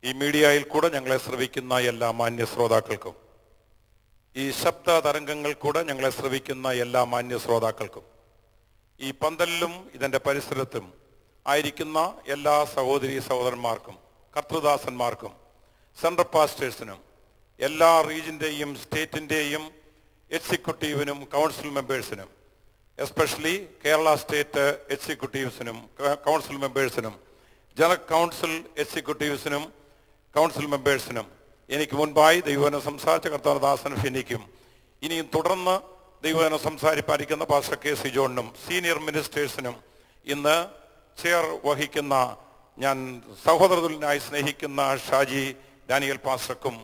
ഈ മീഡിയയിൽ കൂടെ ഞങ്ങളെ ശ്രവിക്കുന്ന എല്ലാ മാന്യ ശ്രോതാക്കൾക്കും, ഈ ശബ്ദ തരംഗങ്ങൾ കൂടെ ഞങ്ങളെ ശ്രവിക്കുന്ന എല്ലാ മാന്യ ശ്രോതാക്കൾക്കും, ഈ പന്തലിലും ഇതിൻ്റെ പരിസരത്തും ആയിരിക്കുന്ന എല്ലാ സഹോദരി സഹോദരന്മാർക്കും, കർത്തൃദാസന്മാർക്കും, സെൻട്രൽ പാസ്റ്റേഴ്സിനും, എല്ലാ റീജിയൻ്റെയും സ്റ്റേറ്റിൻ്റെയും എക്സിക്യൂട്ടീവിനും കൗൺസിൽ മെമ്പേഴ്സിനും, എസ്പെഷ്യലി കേരള സ്റ്റേറ്റ് എക്സിക്യൂട്ടീവ്സിനും കൗൺസിൽ മെമ്പേഴ്സിനും, ജനറൽ കൗൺസിൽ എക്സിക്യൂട്ടീവ്സിനും കൗൺസിൽ മെമ്പേഴ്സിനും, എനിക്ക് മുൻപായി ദൈവവചനം സംസാരിച്ച കർത്തൃദാസൻ ഫിനിക്കും, ഇനിയും തുടർന്ന് ദൈവവചനം സംസാരിപ്പാനിരിക്കുന്ന പാസ്റ്റർ കെ സി ജോണിനും, സീനിയർ മിനിസ്റ്റേഴ്സിനും, ഇന്ന് ചെയർ വഹിക്കുന്ന ഞാൻ സഹോദരതുല്യനായി സ്നേഹിക്കുന്ന ഷാജി ഡാനിയൽ പാസ്റ്റർക്കും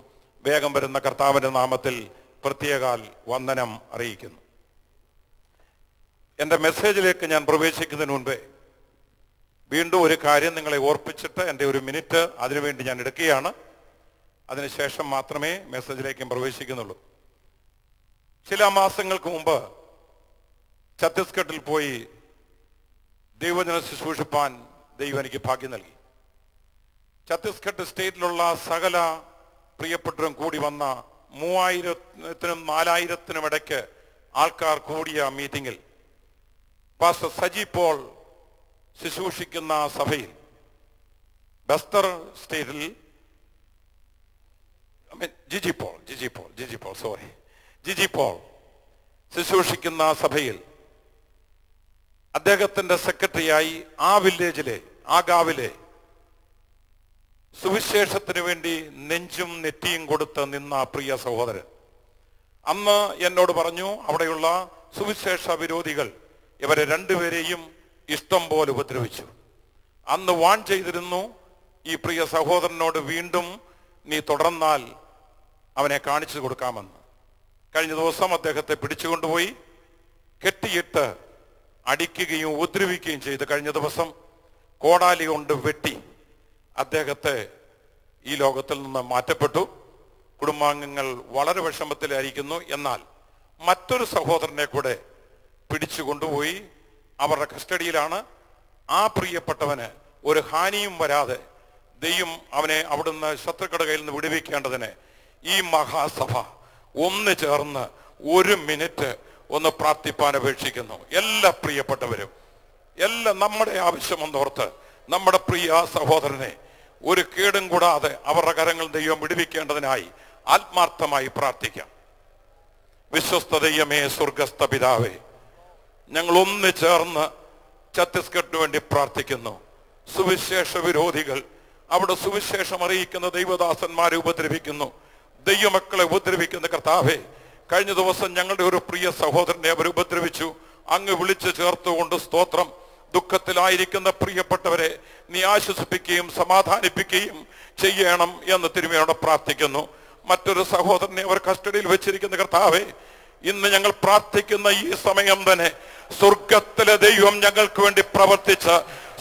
വേഗം വരുന്ന കർത്താവിൻ്റെ നാമത്തിൽ പ്രത്യേകാൽ വന്ദനം അറിയിക്കുന്നു. എൻ്റെ മെസ്സേജിലേക്ക് ഞാൻ പ്രവേശിക്കുന്നതിന് മുൻപേ വീണ്ടും ഒരു കാര്യം നിങ്ങളെ ഓർപ്പിച്ചിട്ട് എൻ്റെ ഒരു മിനിറ്റ് അതിനുവേണ്ടി ഞാൻ എടുക്കുകയാണ്. അതിനുശേഷം മാത്രമേ മെസ്സേജിലേക്ക് പ്രവേശിക്കുന്നുള്ളൂ. ചില മാസങ്ങൾക്ക് മുമ്പ് ഛത്തീസ്ഗഡിൽ പോയി ദൈവജന ശുശ്രൂഷിപ്പാൻ ദൈവം എനിക്ക് ഭാഗ്യം നൽകി. ഛത്തീസ്ഗഡ് സ്റ്റേറ്റിലുള്ള സകല പ്രിയപ്പെട്ടവരും കൂടി വന്ന 3000-നും 4000-നും ഇടയ്ക്ക് ആൾക്കാർ കൂടിയ മീറ്റിങ്ങിൽ പാസ്റ്റർ സജി പോൾ ശുശ്രൂഷിക്കുന്ന സഭയിൽ, ബസ്തർ സ്റ്റേറ്റിൽ ജിജി പോൾ ശുശ്രൂഷിക്കുന്ന സഭയിൽ അദ്ദേഹത്തിന്റെ സെക്രട്ടറിയായി ആ വില്ലേജിലെ, ആ ഗാവിലെ സുവിശേഷത്തിന് വേണ്ടി നെഞ്ചും നെറ്റിയും കൊടുത്ത് നിന്ന പ്രിയ സഹോദരൻ അന്ന് എന്നോട് പറഞ്ഞു, അവിടെയുള്ള സുവിശേഷ വിരോധികൾ ഇവരെ രണ്ടുപേരെയും ഇഷ്ടം പോലെ ഉപദ്രവിച്ചു. അന്ന് വാൺ ചെയ്തിരുന്നു, ഈ പ്രിയ സഹോദരനോട് വീണ്ടും നീ തുടർന്നാൽ അവനെ കാണിച്ചു കൊടുക്കാമെന്ന്. കഴിഞ്ഞ ദിവസം അദ്ദേഹത്തെ പിടിച്ചുകൊണ്ടുപോയി കെട്ടിയിട്ട് അടിക്കുകയും ഉപദ്രവിക്കുകയും ചെയ്ത് കഴിഞ്ഞ ദിവസം കോടാലി കൊണ്ട് വെട്ടി അദ്ദേഹത്തെ ഈ ലോകത്തിൽ നിന്ന് മാറ്റപ്പെട്ടു. കുടുംബാംഗങ്ങൾ വളരെ വിഷമത്തിലായിരിക്കുന്നു. എന്നാൽ മറ്റൊരു സഹോദരനെ കൂടെ പിടിച്ചു കൊണ്ടുപോയി അവരുടെ കസ്റ്റഡിയിലാണ്. ആ പ്രിയപ്പെട്ടവന് ഒരു ഹാനിയും വരാതെ ദൈവം അവനെ അവിടുന്ന് ശത്രുക്കളുടെ കയ്യിൽ നിന്ന് വിടുവിക്കേണ്ടതിന് ഈ മഹാസഭ ഒന്ന് ചേർന്ന് ഒരു മിനിറ്റ് ഒന്ന് പ്രാർത്ഥിപ്പാൻ അപേക്ഷിക്കുന്നു. എല്ലാ പ്രിയപ്പെട്ടവരും, നമ്മുടെ ആവശ്യമൊന്നോർത്ത് നമ്മുടെ പ്രിയ സഹോദരനെ ഒരു കേടും കൂടാതെ അവരുടെ കരങ്ങൾ ദൈവം വിടുവിക്കേണ്ടതിനായി ആത്മാർത്ഥമായി പ്രാർത്ഥിക്കാം. വിശ്വസ്ത ദൈവമേ, സ്വർഗസ്ഥ പിതാവേ, ഞങ്ങൾ ഒന്ന് ചേർന്ന് ഛത്തീസ്ഗഡിന് വേണ്ടി പ്രാർത്ഥിക്കുന്നു. സുവിശേഷ വിരോധികൾ അവിടെ സുവിശേഷം അറിയിക്കുന്ന ദൈവദാസന്മാരെ ഉപദ്രവിക്കുന്നു, ദൈവമക്കളെ ഉപദ്രവിക്കുന്ന കർത്താവേ, കഴിഞ്ഞ ദിവസം ഞങ്ങളുടെ ഒരു പ്രിയ സഹോദരനെ അവർ ഉപദ്രവിച്ചു. അങ്ങ് വിളിച്ചു ചേർത്തുകൊണ്ട് സ്തോത്രം. ദുഃഖത്തിലായിരിക്കുന്ന പ്രിയപ്പെട്ടവരെ നീ ആശ്വസിപ്പിക്കുകയും സമാധാനിപ്പിക്കുകയും ചെയ്യണം എന്ന് തിരുമേനോട് പ്രാർത്ഥിക്കുന്നു. മറ്റൊരു സഹോദരനെ അവർ കസ്റ്റഡിയിൽ വെച്ചിരിക്കുന്ന കർത്താവേ, ഇന്ന് ഞങ്ങൾ പ്രാർത്ഥിക്കുന്ന ഈ സമയം തന്നെ സ്വർഗത്തിലെ ദൈവം ഞങ്ങൾക്ക് വേണ്ടി പ്രവർത്തിച്ച്,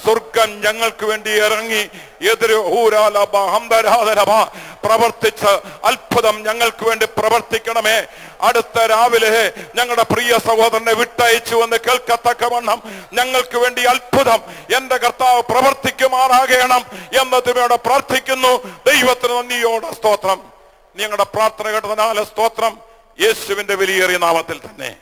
സ്വർഗം ഞങ്ങൾക്ക് വേണ്ടി ഇറങ്ങി പ്രവർത്തിച്ച് അത്ഭുതം ഞങ്ങൾക്ക് വേണ്ടി പ്രവർത്തിക്കണമേ. അടുത്ത രാവിലെ ഞങ്ങളുടെ പ്രിയ സഹോദരനെ വിട്ടയച്ചു എന്ന് കേൾക്കത്തക്കവണ്ണം ഞങ്ങൾക്ക് വേണ്ടി അത്ഭുതം എന്റെ കർത്താവ് പ്രവർത്തിക്കുമാറാകണം എന്നതിനോട് പ്രാർത്ഥിക്കുന്നു. ദൈവത്തിന് നന്ദിയോടെ സ്തോത്രം. ഞങ്ങളുടെ പ്രാർത്ഥന കേട്ടതിനാൽ സ്തോത്രം. യേശുവിന്റെ വിലയേറിയ നാമത്തിൽ തന്നെ.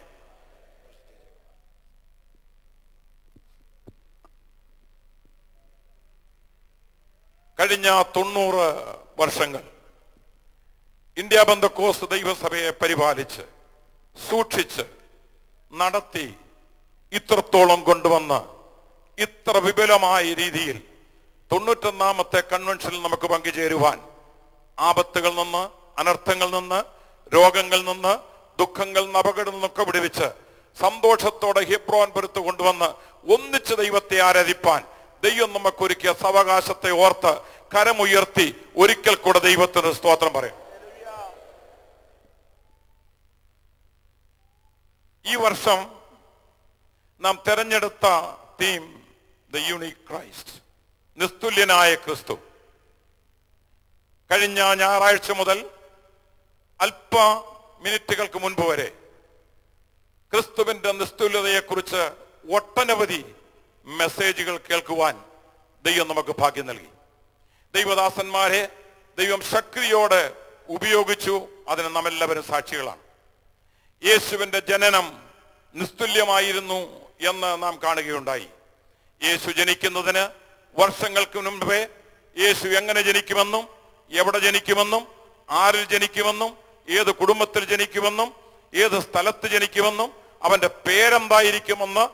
കഴിഞ്ഞ 90 വർഷങ്ങൾ ഇന്ത്യ പെന്തക്കോസ്ത് ദൈവസഭയെ പരിപാലിച്ച് സൂക്ഷിച്ച് നടത്തി ഇത്രത്തോളം കൊണ്ടുവന്ന് ഇത്ര വിപുലമായ രീതിയിൽ 91ാമത്തെ കൺവെൻഷനിൽ നമുക്ക് പങ്കുചേരുവാൻ ആപത്തുകളിൽ നിന്ന്, അനർത്ഥങ്ങളിൽ നിന്ന്, രോഗങ്ങളിൽ നിന്ന്, ദുഃഖങ്ങളിൽ നിന്ന്, അപകടങ്ങളിൽ നിന്നൊക്കെ വിടുവിച്ച് സന്തോഷത്തോടെ ഹെബ്രോൻ പുരത്ത് കൊണ്ടുവന്ന് ഒന്നിച്ച് ദൈവത്തെ ആരാധിപ്പാൻ ദൈവം നമുക്കൊരുക്കിയ സാവകാശത്തെ ഓർത്ത് കരമുയർത്തി ഒരിക്കൽ കൂടെ ദൈവത്തിന് സ്തോത്രം പറയും. ഈ വർഷം നാം തെരഞ്ഞെടുത്ത തീം ദ യൂണിക് ക്രൈസ്റ്റ്, നിസ്തുല്യനായ ക്രിസ്തു. കഴിഞ്ഞ ഞായറാഴ്ച മുതൽ അല്പ മിനിറ്റുകൾക്ക് മുൻപ് വരെ ക്രിസ്തുവിന്റെ നിസ്തുല്യതയെക്കുറിച്ച് ഒട്ടനവധി മെസ്സേജുകൾ കേൾക്കുവാൻ ദൈവം നമുക്ക് ഭാഗ്യം നൽകി. ദൈവദാസന്മാരെ ദൈവം ശക്തിയോടെ ഉപയോഗിച്ചു. അതിന് നാം എല്ലാവരും സാക്ഷികളാണ്. യേശുവിന്റെ ജനനം നിസ്തുല്യമായിരുന്നു എന്ന് നാം കാണുകയുണ്ടായി. യേശു ജനിക്കുന്നതിന് വർഷങ്ങൾക്ക് മുൻപേ യേശു എങ്ങനെ ജനിക്കുമെന്നും എവിടെ ജനിക്കുമെന്നും ആരിൽ ജനിക്കുമെന്നും ഏത് കുടുംബത്തിൽ ജനിക്കുമെന്നും ഏത് സ്ഥലത്ത് ജനിക്കുമെന്നും അവന്റെ പേരെന്തായിരിക്കുമെന്ന്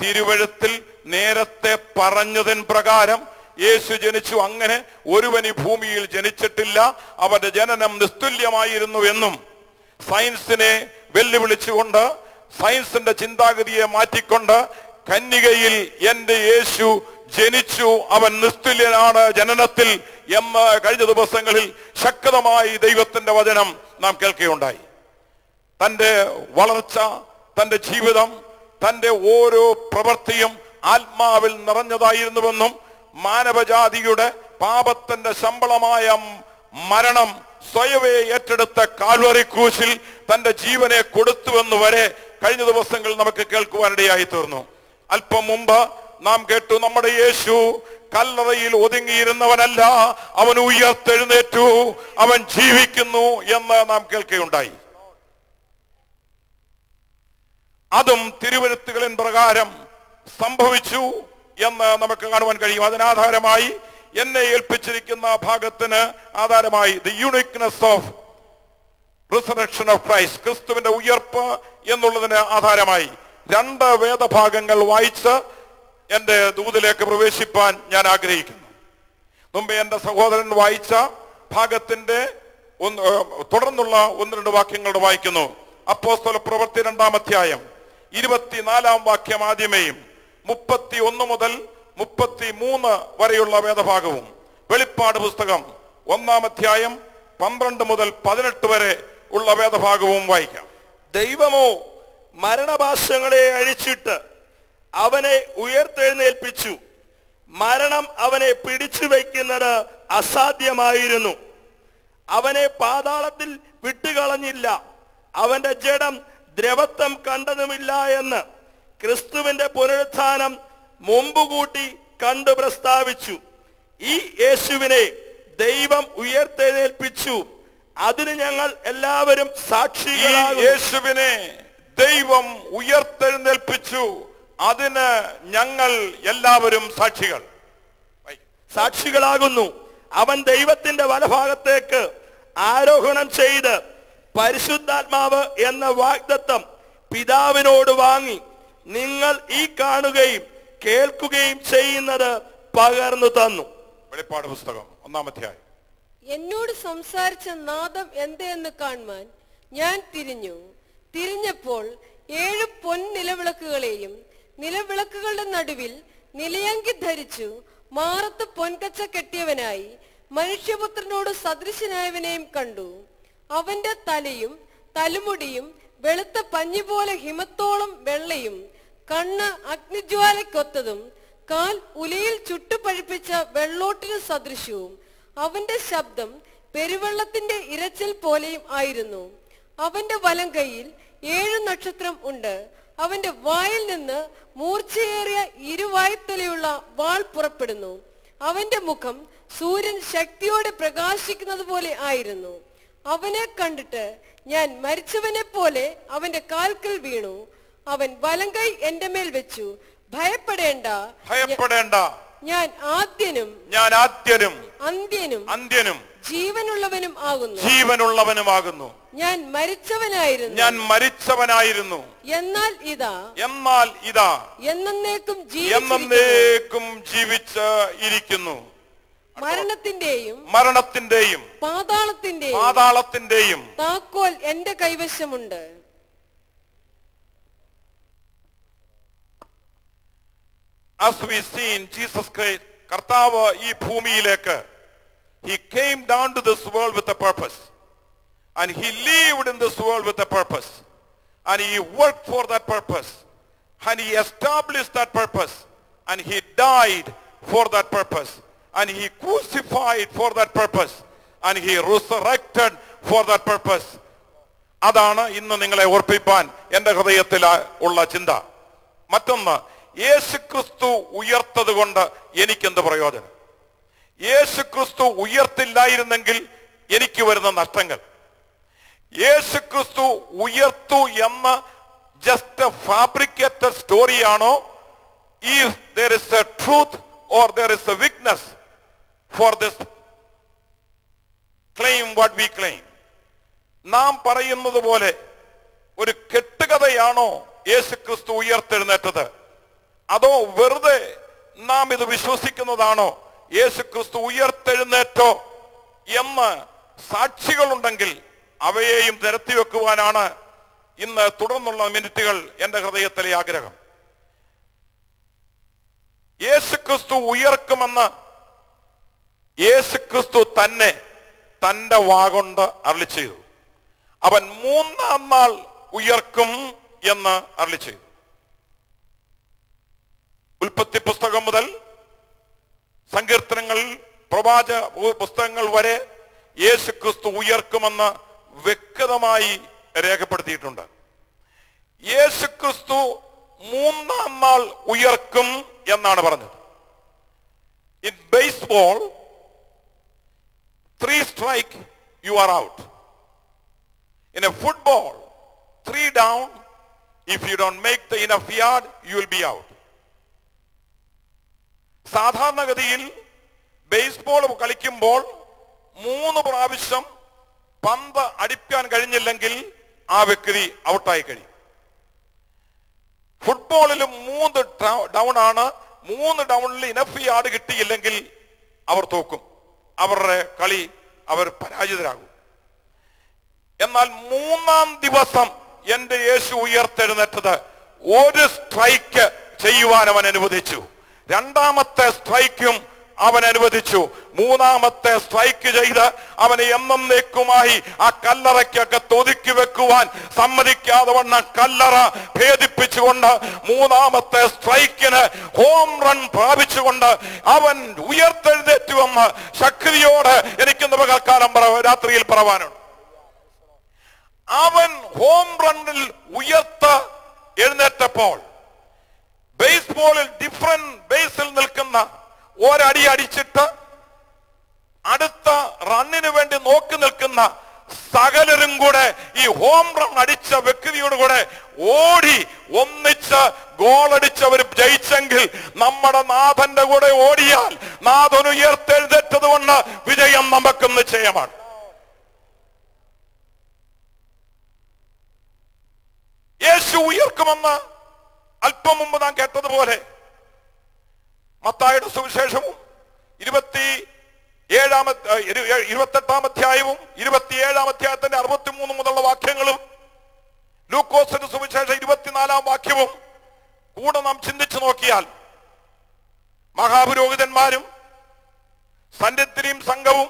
തിരുവെഴുത്തിൽ നേരത്തെ പറഞ്ഞതിൻ പ്രകാരം യേശു ജനിച്ചു. അങ്ങനെ ഒരുവൻ ഈ ഭൂമിയിൽ ജനിച്ചിട്ടില്ല, അവന്റെ ജനനം നിസ്തുല്യമായിരുന്നു എന്നും സയൻസിനെ വെല്ലുവിളിച്ചുകൊണ്ട്, സയൻസിന്റെ ചിന്താഗതിയെ മാറ്റിക്കൊണ്ട് കന്യകയിൽ എന്റെ യേശു ജനിച്ചു, അവൻ നിസ്തുല്യനാണ് ജനനത്തിൽ എന്ന് കഴിഞ്ഞ ദിവസങ്ങളിൽ ശക്തമായി ദൈവത്തിന്റെ വചനം നാം കേൾക്കുകയുണ്ടായി. തന്റെ വളർച്ച, തന്റെ ജീവിതം, തന്റെ ഓരോ പ്രവൃത്തിയും ആത്മാവിൽ നിറഞ്ഞതായിരുന്നുവെന്നും മാനവജാതിയുടെ പാപത്തിന്റെ ശമ്പളമായ മരണം സ്വയമേ ഏറ്റെടുത്ത കാൽവറി ക്രൂശിൽ തന്റെ ജീവനെ കൊടുത്തുവെന്ന് വരെ കഴിഞ്ഞ ദിവസങ്ങളിൽ നമുക്ക് കേൾക്കുവാനിടയായി തീർന്നു. അല്പം മുമ്പ് നാം കേട്ടു, നമ്മുടെ യേശു കല്ലറയിൽ ഒതുങ്ങിയിരുന്നവനല്ല, അവൻ ഉയർത്തെഴുന്നേറ്റു, അവൻ ജീവിക്കുന്നു എന്ന് നാം കേൾക്കുകയുണ്ടായി. അതും തിരുവെഴുത്തുകളിൻ പ്രകാരം സംഭവിച്ചു എന്ന് നമുക്ക് കാണുവാൻ കഴിയും. അതിനാധാരമായി എന്നെ ഏൽപ്പിച്ചിരിക്കുന്ന ഭാഗത്തിന് ആധാരമായി the uniqueness of resurrection of Christ, ക്രിസ്തുവിന്റെ ഉയർപ്പ് എന്നുള്ളതിന് ആധാരമായി 2 വേദഭാഗങ്ങൾ വായിച്ച് എന്റെ ദൂതിലേക്ക് പ്രവേശിപ്പാൻ ഞാൻ ആഗ്രഹിക്കുന്നു. മുമ്പേ എന്റെ സഹോദരൻ വായിച്ച ഭാഗത്തിന്റെ തുടർന്നുള്ള 1-2 വാക്യങ്ങളുടെ വായിക്കുന്നു. അപ്പോസ്തല പ്രവൃത്തി 2-ാം അധ്യായം 24-ാം വാക്യം ആദ്യമേയും 31 മുതൽ 33 വരെയുള്ള വേദഭാഗവും, വെളിപ്പാട് പുസ്തകം 1-ാം അധ്യായം 12 മുതൽ 18 വരെ ഉള്ള വേദഭാഗവും വായിക്കാം. ദൈവമോ മരണഭാഷങ്ങളെ അഴിച്ചിട്ട് അവനെ ഉയർത്തെഴുന്നേൽപ്പിച്ചു. മരണം അവനെ പിടിച്ചു വയ്ക്കുന്നത് അസാധ്യമായിരുന്നു. അവനെ പാതാളത്തിൽ വിട്ടുകളഞ്ഞില്ല. അവന്റെ ജഡം ദ്രവത്വം കണ്ടതുമില്ല എന്ന് ക്രിസ്തുവിന്റെ പുനരുത്ഥാനം മുമ്പുകൂട്ടി കണ്ടു പ്രസ്താവിച്ചു. ഈ യേശുവിനെ ദൈവം ഉയർത്തെഴുന്നേൽപ്പിച്ചു. അതിന് ഞങ്ങൾ എല്ലാവരും സാക്ഷികളാകുന്നു. യേശുവിനെ ദൈവം ഉയർത്തെഴുന്നേൽപ്പിച്ചു, അതിന് ഞങ്ങൾ എല്ലാവരും സാക്ഷികളാകുന്നു. അവൻ ദൈവത്തിന്റെ വലഭാഗത്തേക്ക് ആരോഹണം ചെയ്ത് പരിശുദ്ധാത്മാവ് എന്ന വാഗ്ദത്തം പിതാവിനോട് വാങ്ങി നിങ്ങൾ ഈ കാണുകയും കേൾക്കുകയും ചെയ്യുന്നത് പകർന്നു തന്നു. വെളിപ്പാട് പുസ്തകം 1-ാം അധ്യായം. എന്നോട് സംസാരിച്ച നാദം എന്തെന്ന് കാണുവാൻ ഞാൻ തിരിഞ്ഞപ്പോൾ 7 പൊൻനിലവിളക്കുകളെയും നിലവിളക്കുകളുടെ നടുവിൽ നിലയങ്കി ധരിച്ചു മാറത്ത് പൊൻകച്ച കെട്ടിയവനായി മനുഷ്യപുത്രനോട് സദൃശനായവനെയും കണ്ടു. അവന്റെ തലയും തലമുടിയും വെളുത്ത പഞ്ഞി പോലെ ഹിമത്തോളം വെള്ളയും, കണ്ണ് അഗ്നിജ്വാലയ്ക്കൊത്തതും, കാൽ ഉലയിൽ ചുട്ടുപഴിപ്പിച്ച വെള്ളോട്ടിന് സദൃശവും, അവന്റെ ശബ്ദം പെരുവെള്ളത്തിന്റെ ഇരച്ചിൽ പോലെയും ആയിരുന്നു. അവന്റെ വലം കൈയിൽ 7 നക്ഷത്രം ഉണ്ട്. അവന്റെ വായിൽ നിന്ന് മൂർച്ചയേറിയ ഇരുവായ്ത്തലയുള്ള വാൾ പുറപ്പെടുന്നു. അവന്റെ മുഖം സൂര്യൻ ശക്തിയോടെ പ്രകാശിക്കുന്നത് പോലെ ആയിരുന്നു. അവനെ കണ്ടിട്ട് ഞാൻ മരിച്ചവനെ പോലെ അവന്റെ കാൽക്കൽ വീണു. അവൻ വലം കൈ എന്റെ മേൽ വെച്ചു. ഭയപ്പെടേണ്ട, ഞാൻ ആദ്യനും അന്ത്യനും ജീവനുള്ളവനും ആകുന്നു. ഞാൻ മരിച്ചവനായിരുന്നു. എന്നാൽ ഇതാ എന്നേക്കും ജീവിച്ച് ഇരിക്കുന്നു. മരണത്തിന്റെയും പാതാളത്തിന്റെയും താക്കോൽ എന്റെ കൈവശമുണ്ട്. As we see in Jesus Christ, കർത്താവ് ഈ ഭൂമിയിലേക്ക് he came down to this world with a purpose, and he lived in this world with a purpose, and he worked for that purpose, and he established that purpose, and he died for that purpose, and he crucified for that purpose, and he resurrected for that purpose. അതാണ് ഇന്ന് നിങ്ങളെ ഓർപ്പിപ്പാൻ എന്റെ ഹൃദയത്തിൽ ഉള്ള ചിന്ത. മറ്റൊന്ന്, യേശുക്രിസ്തു ഉയർത്തത് കൊണ്ട് എനിക്കെന്ത് പ്രയോജനം? യേശുക്രിസ്തു ഉയർത്തില്ലായിരുന്നെങ്കിൽ എനിക്ക് വരുന്ന നഷ്ടങ്ങൾ. യേശു ക്രിസ്തു ഉയർത്തു എന്ന ജസ്റ്റ് എ ഫാബ്രിക്കേറ്റഡ് സ്റ്റോറിയാണോ? If there is a truth or there is a weakness for this claim what we claim? നാം പറയുന്നത് പോലെ ഒരു കെട്ടുകഥയാണോ യേശു ക്രിസ്തു ഉയർത്തെഴുന്നേറ്റത്? അതോ വെറുതെ നാം ഇത് വിശ്വസിക്കുന്നതാണോ? യേശു ക്രിസ്തു ഉയർത്തെഴുന്നേറ്റോ എന്ന് സാക്ഷികളുണ്ടെങ്കിൽ അവയെയും നിരത്തി വെക്കുവാനാണ് ഇന്ന് തുടർന്നുള്ള മിനിറ്റുകൾ എന്റെ ഹൃദയത്തിലെ ആഗ്രഹം. യേശുക്രിസ്തു ഉയർക്കുമെന്ന് യേശുക്രിസ്തു തന്നെ തന്റെ വാഗൊണ്ട് അരുളി ചെയ്തു. അവൻ 3-ാം നാൾ ഉയർക്കും എന്ന് അരുളി ചെയ്തു. ഉൽപ്പത്തി പുസ്തകം മുതൽ സങ്കീർത്തനങ്ങൾ, പ്രവാചക പുസ്തകങ്ങൾ വരെ യേശുക്രിസ്തു ഉയർക്കുമെന്ന് വ്യക്തമായി രേഖപ്പെടുത്തിയിട്ടുണ്ട്. യേശുക്രിസ്തു 3-ാം നാൾ ഉയർക്കും എന്നാണ് പറഞ്ഞത്. In baseball 3 strike you are out. In a football 3 down, if you don't make the enough yard you will be out. സാധാരണഗതിയിൽ ബേസ്ബോൾ കളിക്കുമ്പോൾ 3 പ്രാവശ്യം പന്ത് അടിക്കാൻ കഴിഞ്ഞില്ലെങ്കിൽ ആ വ്യക്തി ഔട്ടായി കഴിയും. ഫുട്ബോളിലും 3 ഡൗൺ ആണ്. 3 ഡൗണിൽ ഇനഫ് യാർഡ് കിട്ടിയില്ലെങ്കിൽ അവർ തോക്കും, അവരുടെ കളി അവർ പരാജിതരാകും. എന്നാൽ 3-ാം ദിവസം എന്റെ യേശു ഉയർത്തെഴുന്നേറ്റത് 1 സ്ട്രൈക്ക് ചെയ്യുവാൻ അവൻ അനുവദിച്ചു. 2-ാമത്തെ സ്ട്രൈക്കും അവൻ അനുവദിച്ചു. 3-ാമത്തെ സ്ട്രൈക്ക് ചെയ്ത് അവനെ എന്നേക്കുമായി ആ കല്ലറയ്ക്കകത്ത് ഒതുക്കി വെക്കുവാൻ സമ്മതിക്കാതെ വണ്ണം കല്ലറ ഭേദിപ്പിച്ചുകൊണ്ട് 3-ാമത്തെ സ്ട്രൈക്കിന് ഹോം റൺ പ്രാപിച്ചുകൊണ്ട് അവൻ ഉയർത്തെഴുന്നേറ്റുവെന്ന് ശക്തിയോട് എനിക്കിന്ന് പകൽക്കാലം രാത്രിയിൽ പറവാനുണ്ട്. അവൻ ഹോം റണ്ണിൽ എഴുന്നേറ്റപ്പോൾ ബേസ്ബോളിൽ ഡിഫറെന്റ് ബേസിൽ നിൽക്കുന്ന ഒരടി അടിച്ചിട്ട് അടുത്ത റണ്ണിന് വേണ്ടി നോക്കി നിൽക്കുന്ന സകലരും കൂടെ ഈ ഹോം റൺ അടിച്ച വ്യക്തിയോട് കൂടെ ഓടി ഒന്നിച്ച് ഗോളടിച്ചവർ ജയിച്ചെങ്കിൽ നമ്മുടെ നാഥന്റെ കൂടെ ഓടിയാൽ നാഥൻ ഉയർത്തെഴുന്നേറ്റത് കൊണ്ട് വിജയം നമുക്ക് നിശ്ചയമാണ്. യേശു ഉയർക്കുമെന്ന് അല്പം മുമ്പ് നാം കേട്ടതുപോലെ മത്തായിയുടെ സുവിശേഷവും 28-ാം അധ്യായവും 27-ാം അധ്യായത്തിന്റെ 63 മുതലുള്ള വാക്യങ്ങളും ലൂക്കോസിന്റെ സുവിശേഷം 24-ാം വാക്യവും കൂടെ നാം ചിന്തിച്ചു നോക്കിയാൽ മഹാപുരോഹിതന്മാരും സന്നിധിയും സംഘവും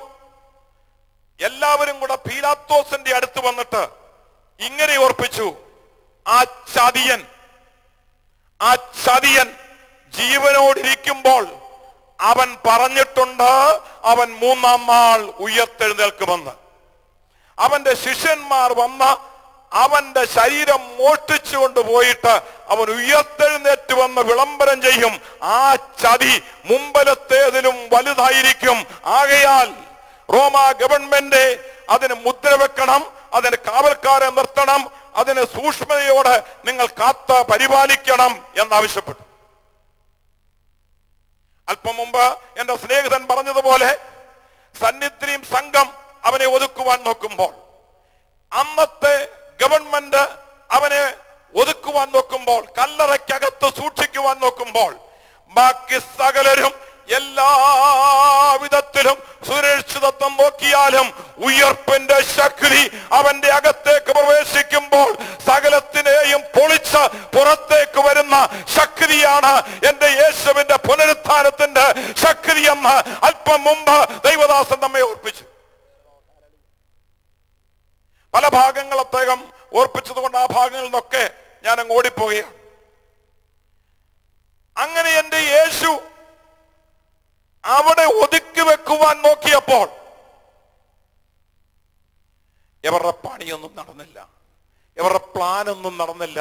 എല്ലാവരും കൂടെ പീലാത്തോസിന്റെ അടുത്ത് വന്നിട്ട് ഇങ്ങനെ ഓർപ്പിച്ചു, ആ ചതിയൻ ജീവനോടിരിക്കുമ്പോൾ അവൻ പറഞ്ഞിട്ടുണ്ട് അവൻ 3-ാം നാൾ ഉയർത്തെഴുന്നേൽക്കുമെന്ന്. അവന്റെ ശിഷ്യന്മാർ വന്ന അവന്റെ ശരീരം മോഷ്ടിച്ചുകൊണ്ട് പോയിട്ട് അവൻ ഉയർത്തെഴുന്നേറ്റുവെന്ന് വിളംബരം ചെയ്യും. ആ ചതി മുമ്പലത്തേതിലും വലുതായിരിക്കും. ആകയാൽ റോമ ഗവൺമെന്റ് അതിന് മുദ്ര വെക്കണം, അതിന് കാവൽക്കാരെ നിർത്തണം, അതിന് സൂക്ഷ്മതയോടെ നിങ്ങൾ കാത്ത് പരിപാലിക്കണം എന്നാവശ്യപ്പെട്ടു. അല്പം മുമ്പ് എന്റെ സ്നേഹിതൻ പറഞ്ഞതുപോലെ സന്നിധിയും സംഘം അവനെ ഒതുക്കുവാൻ നോക്കുമ്പോൾ, അന്നത്തെ ഗവൺമെന്റ് അവനെ ഒതുക്കുവാൻ നോക്കുമ്പോൾ, കല്ലറയ്ക്കകത്ത് സൂക്ഷിക്കുവാൻ നോക്കുമ്പോൾ, ബാക്കി സകലരും എല്ലാവിധത്തിലും സുരക്ഷിതത്വം നോക്കിയാലും ഉയർപ്പിന്റെ ശക്തി അവന്റെ അകത്തേക്ക് പ്രവേശിക്കുമ്പോൾ സകലത്തിനെയും പൊളിച്ച് പുറത്തേക്ക് വരുന്ന ശക്തിയാണ് എന്റെ യേശുവിന്റെ പുനരുത്ഥാനത്തിന്റെ ശക്തിയെന്ന് അല്പം മുമ്പ് ദൈവദാസൻ നമ്മെ ഓർപ്പിച്ചു. പല ഭാഗങ്ങൾ അദ്ദേഹം ഓർപ്പിച്ചതുകൊണ്ട് ആ ഭാഗങ്ങളിൽ നിന്നൊക്കെ ഞാൻ അങ്ങ് ഓടിപ്പോവുകയാണ്. അങ്ങനെ എന്റെ യേശു അവിടെ ഒതുക്കി വെക്കുവാൻ നോക്കിയപ്പോൾ ഇവരുടെ പണിയൊന്നും നടന്നില്ല, ഇവരുടെ പ്ലാനൊന്നും നടന്നില്ല,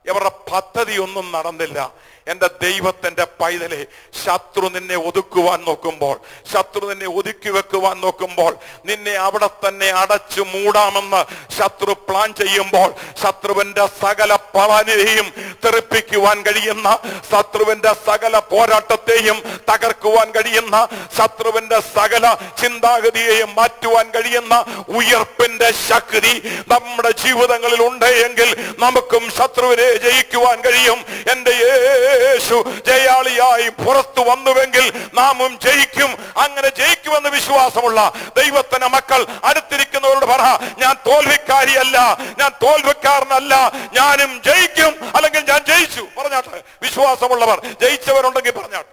ഇവരുടെ പദ്ധതിയൊന്നും നടന്നില്ല. എന്റെ ദൈവത്തിന്റെ പൈതലെ, ശത്രു നിന്നെ ഒതുക്കുവാൻ നോക്കുമ്പോൾ, ശത്രു നിന്നെ ഒതുക്കി വെക്കുവാൻ നോക്കുമ്പോൾ, നിന്നെ അവിടെ തന്നെ അടച്ചു മൂടാമെന്ന് ശത്രു പ്ലാൻ ചെയ്യുമ്പോൾ, ശത്രുവിന്റെ സകല പ്ലാനിനെയും തെറിപ്പിക്കുവാൻ കഴിയുന്ന, ശത്രുവിന്റെ സകല പോരാട്ടത്തെയും തകർക്കുവാൻ കഴിയുന്ന, ശത്രുവിന്റെ സകല ചിന്താഗതിയെയും മാറ്റുവാൻ കഴിയുന്ന ഉയർപ്പിന്റെ ശക്തി നമ്മുടെ ജീവിതങ്ങളിൽ ഉണ്ട് എങ്കിൽ നമുക്കും ശത്രുവിനെ ജയിക്കുവാൻ കഴിയും. എന്റെ യേശു ജയാളിയായി പുറത്തു വന്നുവെങ്കിൽ നാമും ജയിക്കും. അങ്ങനെ ജയിക്കുമെന്ന് വിശ്വാസമുള്ള ദൈവത്തിന്റെ മക്കൾ അടുത്തിരിക്കുന്നവരോട് പറ, ഞാൻ തോൽവിക്കാരിയല്ല, ഞാൻ തോൽവിക്കാരനല്ല, ഞാനും ജയിക്കും, അല്ലെങ്കിൽ ഞാൻ ജയിച്ചു പറഞ്ഞാട്ടെ. വിശ്വാസമുള്ളവർ, ജയിച്ചവരുണ്ടെങ്കിൽ പറഞ്ഞാട്ടെ.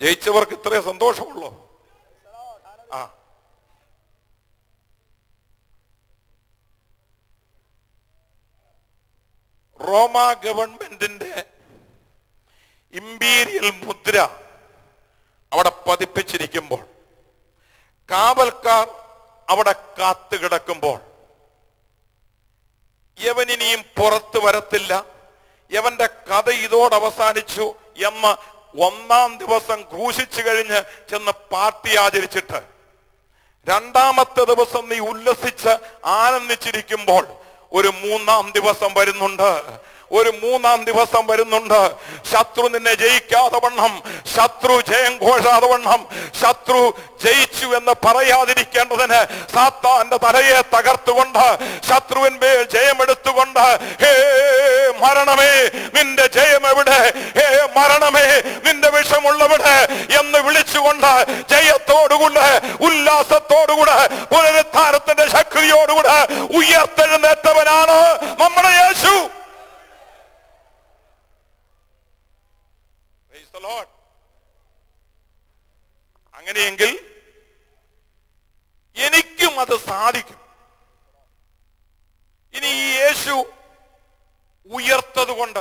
ജയിച്ചവർക്ക് ഇത്രേ സന്തോഷമുള്ളൂ. ആ, റോമ ഗവൺമെന്റിന്റെ ഇമ്പീരിയൽ മുദ്ര അവിടെ പതിപ്പിച്ചിരിക്കുമ്പോൾ, കാവൽക്കാർ അവിടെ കാത്തുകിടക്കുമ്പോൾ, യവനിനിയും പുറത്തു വരത്തില്ല, യവന്റെ കഥ ഇതോടെ അവസാനിച്ചു എന്ന് ഒന്നാം ദിവസം ക്രൂശിച്ചു കഴിഞ്ഞ് ചെന്ന് പാർട്ടി ആചരിച്ചിട്ട് രണ്ടാമത്തെ ദിവസം നീ ഉല്ലസിച്ച് ആനന്ദിച്ചിരിക്കുമ്പോൾ ഒരു മൂന്നാം ദിവസം വരുന്നുണ്ട്. ഒരു മൂന്നാം ദിവസം വരുന്നുണ്ട്. ശത്രു നിന്നെ ജയിക്കാതെ വണ്ണം, ശത്രു ജയം ഘോഷാതെ വണ്ണം, ശത്രു ജയിച്ചു എന്ന് പറയാതിരിക്കേണ്ടതിന് സാത്താന്റെ തലയെ തകർത്തുകൊണ്ട്, ശത്രുവിന്മേൽ ജയമെടുത്തുകൊണ്ട്, ഹേ മരണമേ നിന്റെ ജയം എവിടെ, ഹേ മരണമേ നിന്റെ വിഷമുള്ളവിടെ എന്ന് വിളിച്ചുകൊണ്ട് ജയത്തോടുകൂടെ ഉല്ലാസത്തോടുകൂടെ പുനരുദ്ധാനത്തിന്റെ ശക്തിയോടുകൂടെ ഉയർത്തെഴുന്നേറ്റവനാണ് നമ്മുടെ യേശു. അങ്ങനെയെങ്കിൽ എനിക്കും അത് സാധിക്കും. ഇനി ഈ യേശു ഉയർത്തത് കൊണ്ട്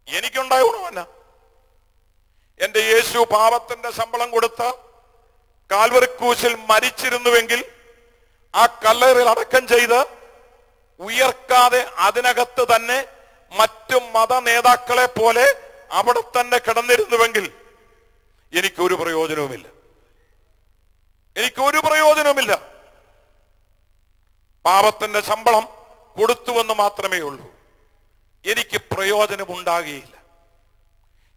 എനിക്കുണ്ടായ ഗുണമെന്നാ? എന്റെ യേശു പാപത്തിന്റെ ശമ്പളം കൊടുത്ത് കാൽവറി ക്രൂശിൽ മരിച്ചിരുന്നുവെങ്കിൽ ആ കല്ലറയിൽ അടക്കം ചെയ്ത് ഉയർക്കാതെ അതിനകത്ത് തന്നെ മറ്റു മത നേതാക്കളെ പോലെ അവിടെ തന്നെ കിടന്നിരുന്നുവെങ്കിൽ എനിക്കൊരു പ്രയോജനവുമില്ല. എനിക്കൊരു പ്രയോജനവുമില്ല. പാപത്തിന്റെ ശമ്പളം കൊടുത്തുവെന്ന് മാത്രമേ ഉള്ളൂ. എനിക്ക് പ്രയോജനമുണ്ടാകുകയില്ല.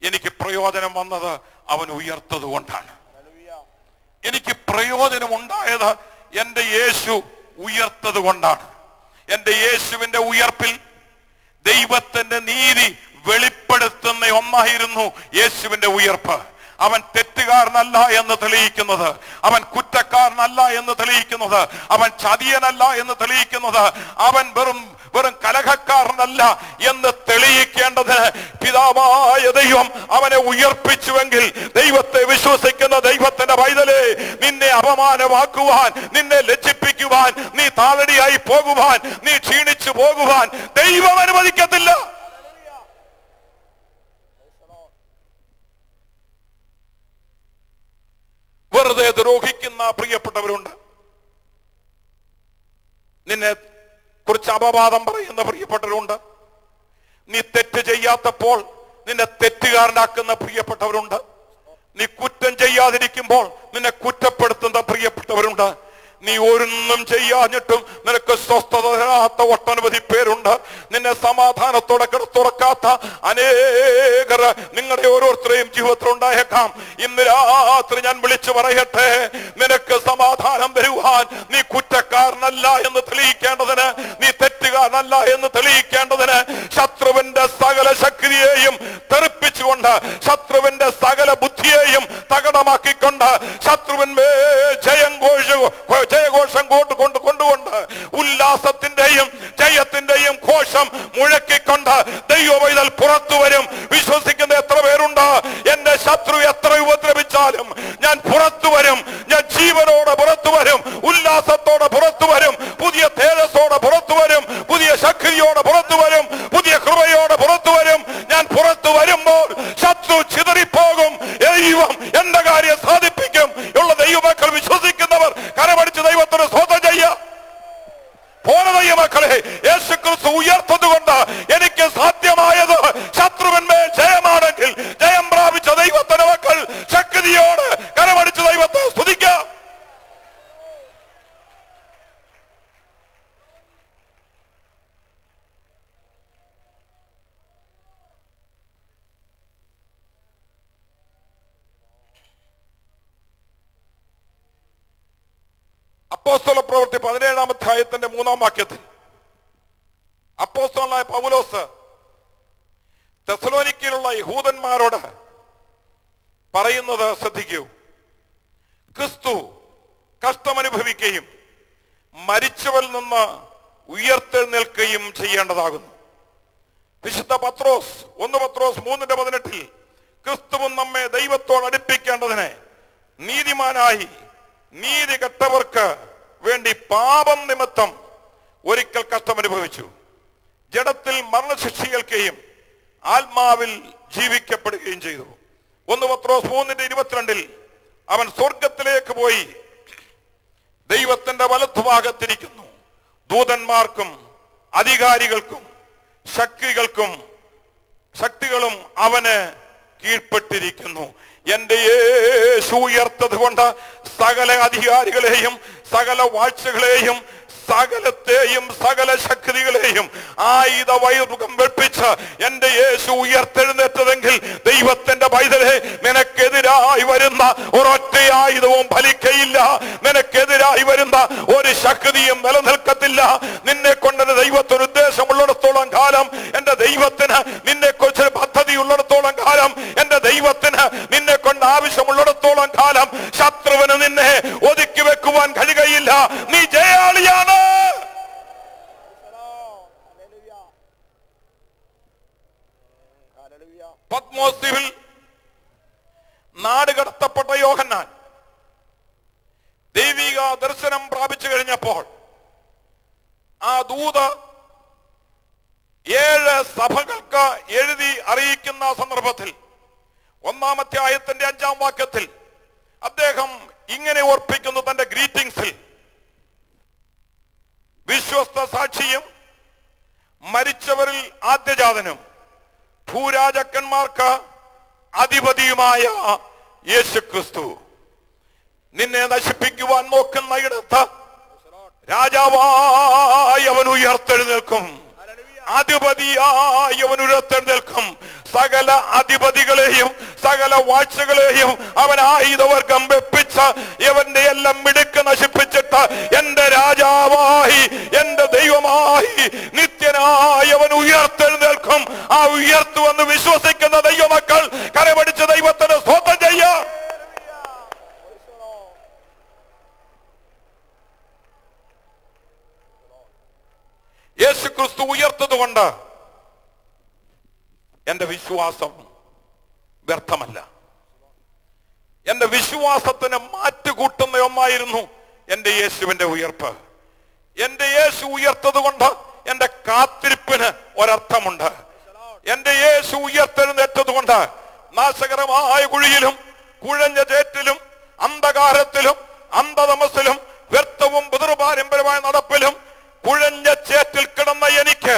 എനിക്ക് പ്രയോജനം വന്നത് അവൻ ഉയർത്തത് കൊണ്ടാണ്. എനിക്ക് പ്രയോജനമുണ്ടായത് എന്റെ യേശു ഉയർത്തത് കൊണ്ടാണ്. എന്റെ യേശുവിന്റെ ഉയർപ്പിൽ ദൈവത്തിന്റെ നീതി വെളിപ്പെടുത്തുന്ന ഒന്നായിരുന്നു യേശുവിന്റെ ഉയർപ്പ്. അവൻ തെറ്റുകാരനല്ല എന്ന് തെളിയിക്കുന്നത്, അവൻ കുറ്റക്കാരനല്ല എന്ന് തെളിയിക്കുന്നത്, അവൻ ചതിയനല്ല എന്ന് തെളിയിക്കുന്നത്, അവൻ വെറും കലഹക്കാരനല്ല എന്ന് തെളിയിക്കേണ്ടതിന് പിതാവായ ദൈവം അവനെ ഉയർപ്പിച്ചുവെങ്കിൽ, ദൈവത്തെ വിശ്വസിക്കുന്ന ദൈവത്തിന്റെ പൈതലേ, നിന്നെ അപമാനമാക്കുവാൻ, നിന്നെ ലജ്ജിപ്പിക്കുവാൻ, നീ താഴടിയായി പോകുവാൻ, നീ ക്ഷീണിച്ചു പോകുവാൻ ദൈവം അനുവദിക്കത്തില്ല. വെറുതെ ദ്രോഹിക്കുന്ന പ്രിയപ്പെട്ടവരുണ്ട്. നിന്നെ കുറിച്ച് അപവാദം പറയുന്ന പ്രിയപ്പെട്ടവരുണ്ട്. നീ തെറ്റ് ചെയ്യാത്തപ്പോൾ നിന്നെ തെറ്റുകാരനാക്കുന്ന പ്രിയപ്പെട്ടവരുണ്ട്. നീ കുറ്റം ചെയ്യാതിരിക്കുമ്പോൾ നിന്നെ കുറ്റപ്പെടുത്തുന്ന പ്രിയപ്പെട്ടവരുണ്ട്. നീ ഒന്നും ചെയ്യാഞ്ഞിട്ടും നിനക്ക് സ്വസ്ഥത തരാത്ത ഒട്ടനവധി പേരുണ്ട്. നിന്നെ സമാധാനത്തോടെ കിടത്തുറക്കാത്ത അനേകർ നിങ്ങളുടെ ഓരോരുത്തരെയും ജീവിതത്തിൽ ഉണ്ടായേക്കാം. ഇന്ന് രാത്രി ഞാൻ വിളിച്ചു പറയട്ടെ, നിനക്ക് സമാധാനം തരുവാൻ നീ കുറ്റക്കാരനല്ല എന്ന് തെളിയിക്കേണ്ടതിന്, നീ തെറ്റുകാരനല്ല എന്ന് തെളിയിക്കേണ്ടതിന്, ശത്രുവിന്റെ സകല ശക്തിയെയും തെറിപ്പിച്ചുകൊണ്ട്, ശത്രുവിന്റെ സകല ബുദ്ധിയെയും തകടമാക്കിക്കൊണ്ട്, ശത്രുവിന്മേൽ ജയഘോഷം കൊണ്ടുകൊണ്ട് ഉല്ലാസത്തിന്റെയും ജയത്തിന്റെയും ഘോഷം മുഴക്കിക്കൊണ്ട് ദൈവവൈതൽ പുറത്തു വരും. വിശ്വസിക്കുന്ന എത്ര പേരുണ്ട്? എന്റെ ശത്രു എത്ര ഉപദ്രവിച്ചാലും ഞാൻ പുറത്തു വരും. ഞാൻ ജീവനോടെ പുറത്തു വരും, ഉല്ലാസത്തോടെ പുറത്തു വരും, പുതിയ തേജസ്സോടെ പുറത്തു വരും, പുതിയ ശക്തിയോടെ പുറത്തു വരും, പുതിയ കൃപയോടെ പുറത്തു വരും. ഞാൻ പുറത്തു വരുമ്പോൾ ശത്രു ചിതറിപ്പോകും. ദൈവം എന്റെ കാര്യം സാധിപ്പിക്കും. ഉള്ള ദൈവമക്കൾ വിശ്വസിക്കുന്നവർ കരമടിച്ച് ദൈവത്തിന് സ്തോത്രം ചെയ്യുക. അപ്പോസ്തലപ്രവൃത്തി 17-ാം അധ്യായത്തിന്റെ 3-ാം വാക്യത്തിൽ അപ്പോസ്തലനായ പൗലോസ് തെസ്സലോനിക്കയിലുള്ള യഹൂദന്മാരോട് പറയുന്നത് ശ്രദ്ധിക്കൂ. ക്രിസ്തു കഷ്ടമനുഭവിക്കുകയും മരിച്ചവരിൽ നിന്ന് ഉയർത്തെഴുന്നേൽക്കുകയും ചെയ്യേണ്ടതാകുന്നു. വിശുദ്ധ പത്രോസ് 1 പത്രോസ് 3:18 ക്രിസ്തുവും നമ്മെ ദൈവത്തോട് അടുപ്പിക്കേണ്ടതിന് നീതിമാനായി നീതി കെട്ടവർക്ക് വേണ്ടി പാപം നിമിത്തം ഒരിക്കൽ കഷ്ടമനുഭവിച്ചു, ജഡത്തിൽ മരണശിക്ഷ ആത്മാവിൽ ജീവിക്കപ്പെടുകയും ചെയ്തു. 1 പത്രോസ് 3:22 അവൻ സ്വർഗത്തിലേക്ക് പോയി ദൈവത്തിന്റെ വലത്തുഭാഗത്തിരിക്കുന്നു, ദൂതന്മാർക്കും അധികാരികൾക്കും ശക്തികളും അവന് കീഴ്പ്പെട്ടിരിക്കുന്നു. എന്റെ യേശു ഉയർത്തത് കൊണ്ട് സകല അധികാരികളെയും സകല വാഴ്ചകളെയും സകലത്തെയും സകല ശക്തികളെയും ആയുധവൈർമുഖം വെപ്പിച്ച് എന്റെ യേശു ഉയർത്തെഴുന്നേറ്റതെങ്കിൽ ദൈവത്തിന്റെ പൈതലെ നിനക്കെതിരായി വരുന്ന ഒരൊറ്റ ആയുധവും ഫലിക്കയില്ല. നിനക്കെതിരായി വരുന്ന ഒരു ശക്തിയും നിലനിൽക്കത്തില്ല. നിന്നെ കൊണ്ട് ദൈവത്തിന് ഉദ്ദേശമുള്ളിടത്തോളം കാലം, എന്റെ ദൈവത്തിന് നിന്നെ കുറിച്ച് പദ്ധതി ഉള്ളിടത്തോളം കാലം, എന്റെ ദൈവത്തിന് നിന്നെ കൊണ്ട് ആവശ്യമുള്ളിടത്തോളം കാലം ശത്രുവിന് നിന്നെ ഒതുക്കി വെക്കുവാൻ കഴിയുകയില്ല. നീ ജയാളിയാണ്. പത്മോസ് ദ്വീപിൽ നാടുകടത്തപ്പെട്ട യോഹന്നാൻ ദൈവിക ദർശനം പ്രാപിച്ചു കഴിഞ്ഞപ്പോൾ ആ ദൂത് 7 സഭകൾക്ക് എഴുതി അറിയിക്കുന്ന സന്ദർഭത്തിൽ 1-ാം അധ്യായത്തിന്റെ 5-ാം വാക്യത്തിൽ അദ്ദേഹം ഇങ്ങനെ ഓർപ്പിക്കുന്നു തന്റെ ഗ്രീറ്റിംഗ്സിൽ: വിശ്വസ്ത സാക്ഷിയും മരിച്ചവരിൽ ആദ്യജാതനും ഭൂരാജക്കന്മാർക്ക് അധിപതിയുമായ യേശുക്രിസ്തു നിന്നെ നശിപ്പിക്കുവാൻ നോക്കുന്ന ഇടത്ത് രാജാവായി അവൻ ഉയർത്തെഴുന്നേൽക്കും, അധിപതിയായി അവൻ ഉയർത്തെഴുന്നേൽക്കും. സകല അധിപതികളെയും സകല വാഴ്ചകളെയും അവൻ ആയുധവർഗം വെപ്പിച്ച് ഇവന്റെ എല്ലാം മിടുക്ക് നശിപ്പിച്ചിട്ട് എന്റെ രാജാവായി എന്റെ ദൈവമായി നിത്യനായി അവൻ ഉയർത്തെഴുന്നേൽക്കും. ആ ഉയർത്തുവെന്ന് വിശ്വസിക്കുന്ന ദൈവമക്കൾ കരമടിച്ച് ദൈവത്തിന് സ്തോത്രം ചെയ്യാം. യേശു ക്രിസ്തു ഉയർത്തതുകൊണ്ട് എന്റെ വിശ്വാസം വ്യർത്ഥമല്ല. എന്റെ വിശ്വാസത്തിന് മാറ്റുകൂട്ടുന്ന ഒന്നായിരുന്നു എന്റെ യേശുവിന്റെ ഉയർപ്പ്. എന്റെ യേശു ഉയർത്തത് കൊണ്ട് എന്റെ കാത്തിരിപ്പിന് ഒരർത്ഥമുണ്ട്. എന്റെ യേശു ഉയർത്തെഴുന്നേറ്റത് കൊണ്ട് നാശകരമായ കുഴിയിലും കുഴഞ്ഞ ചേറ്റിലും അന്ധകാരത്തിലും അന്ധതമസിലും വ്യർത്ഥവും പിതൃപാരമ്പര്യമായ നടപ്പിലും കുഴഞ്ഞ ചേറ്റിൽ കിടന്ന എനിക്ക്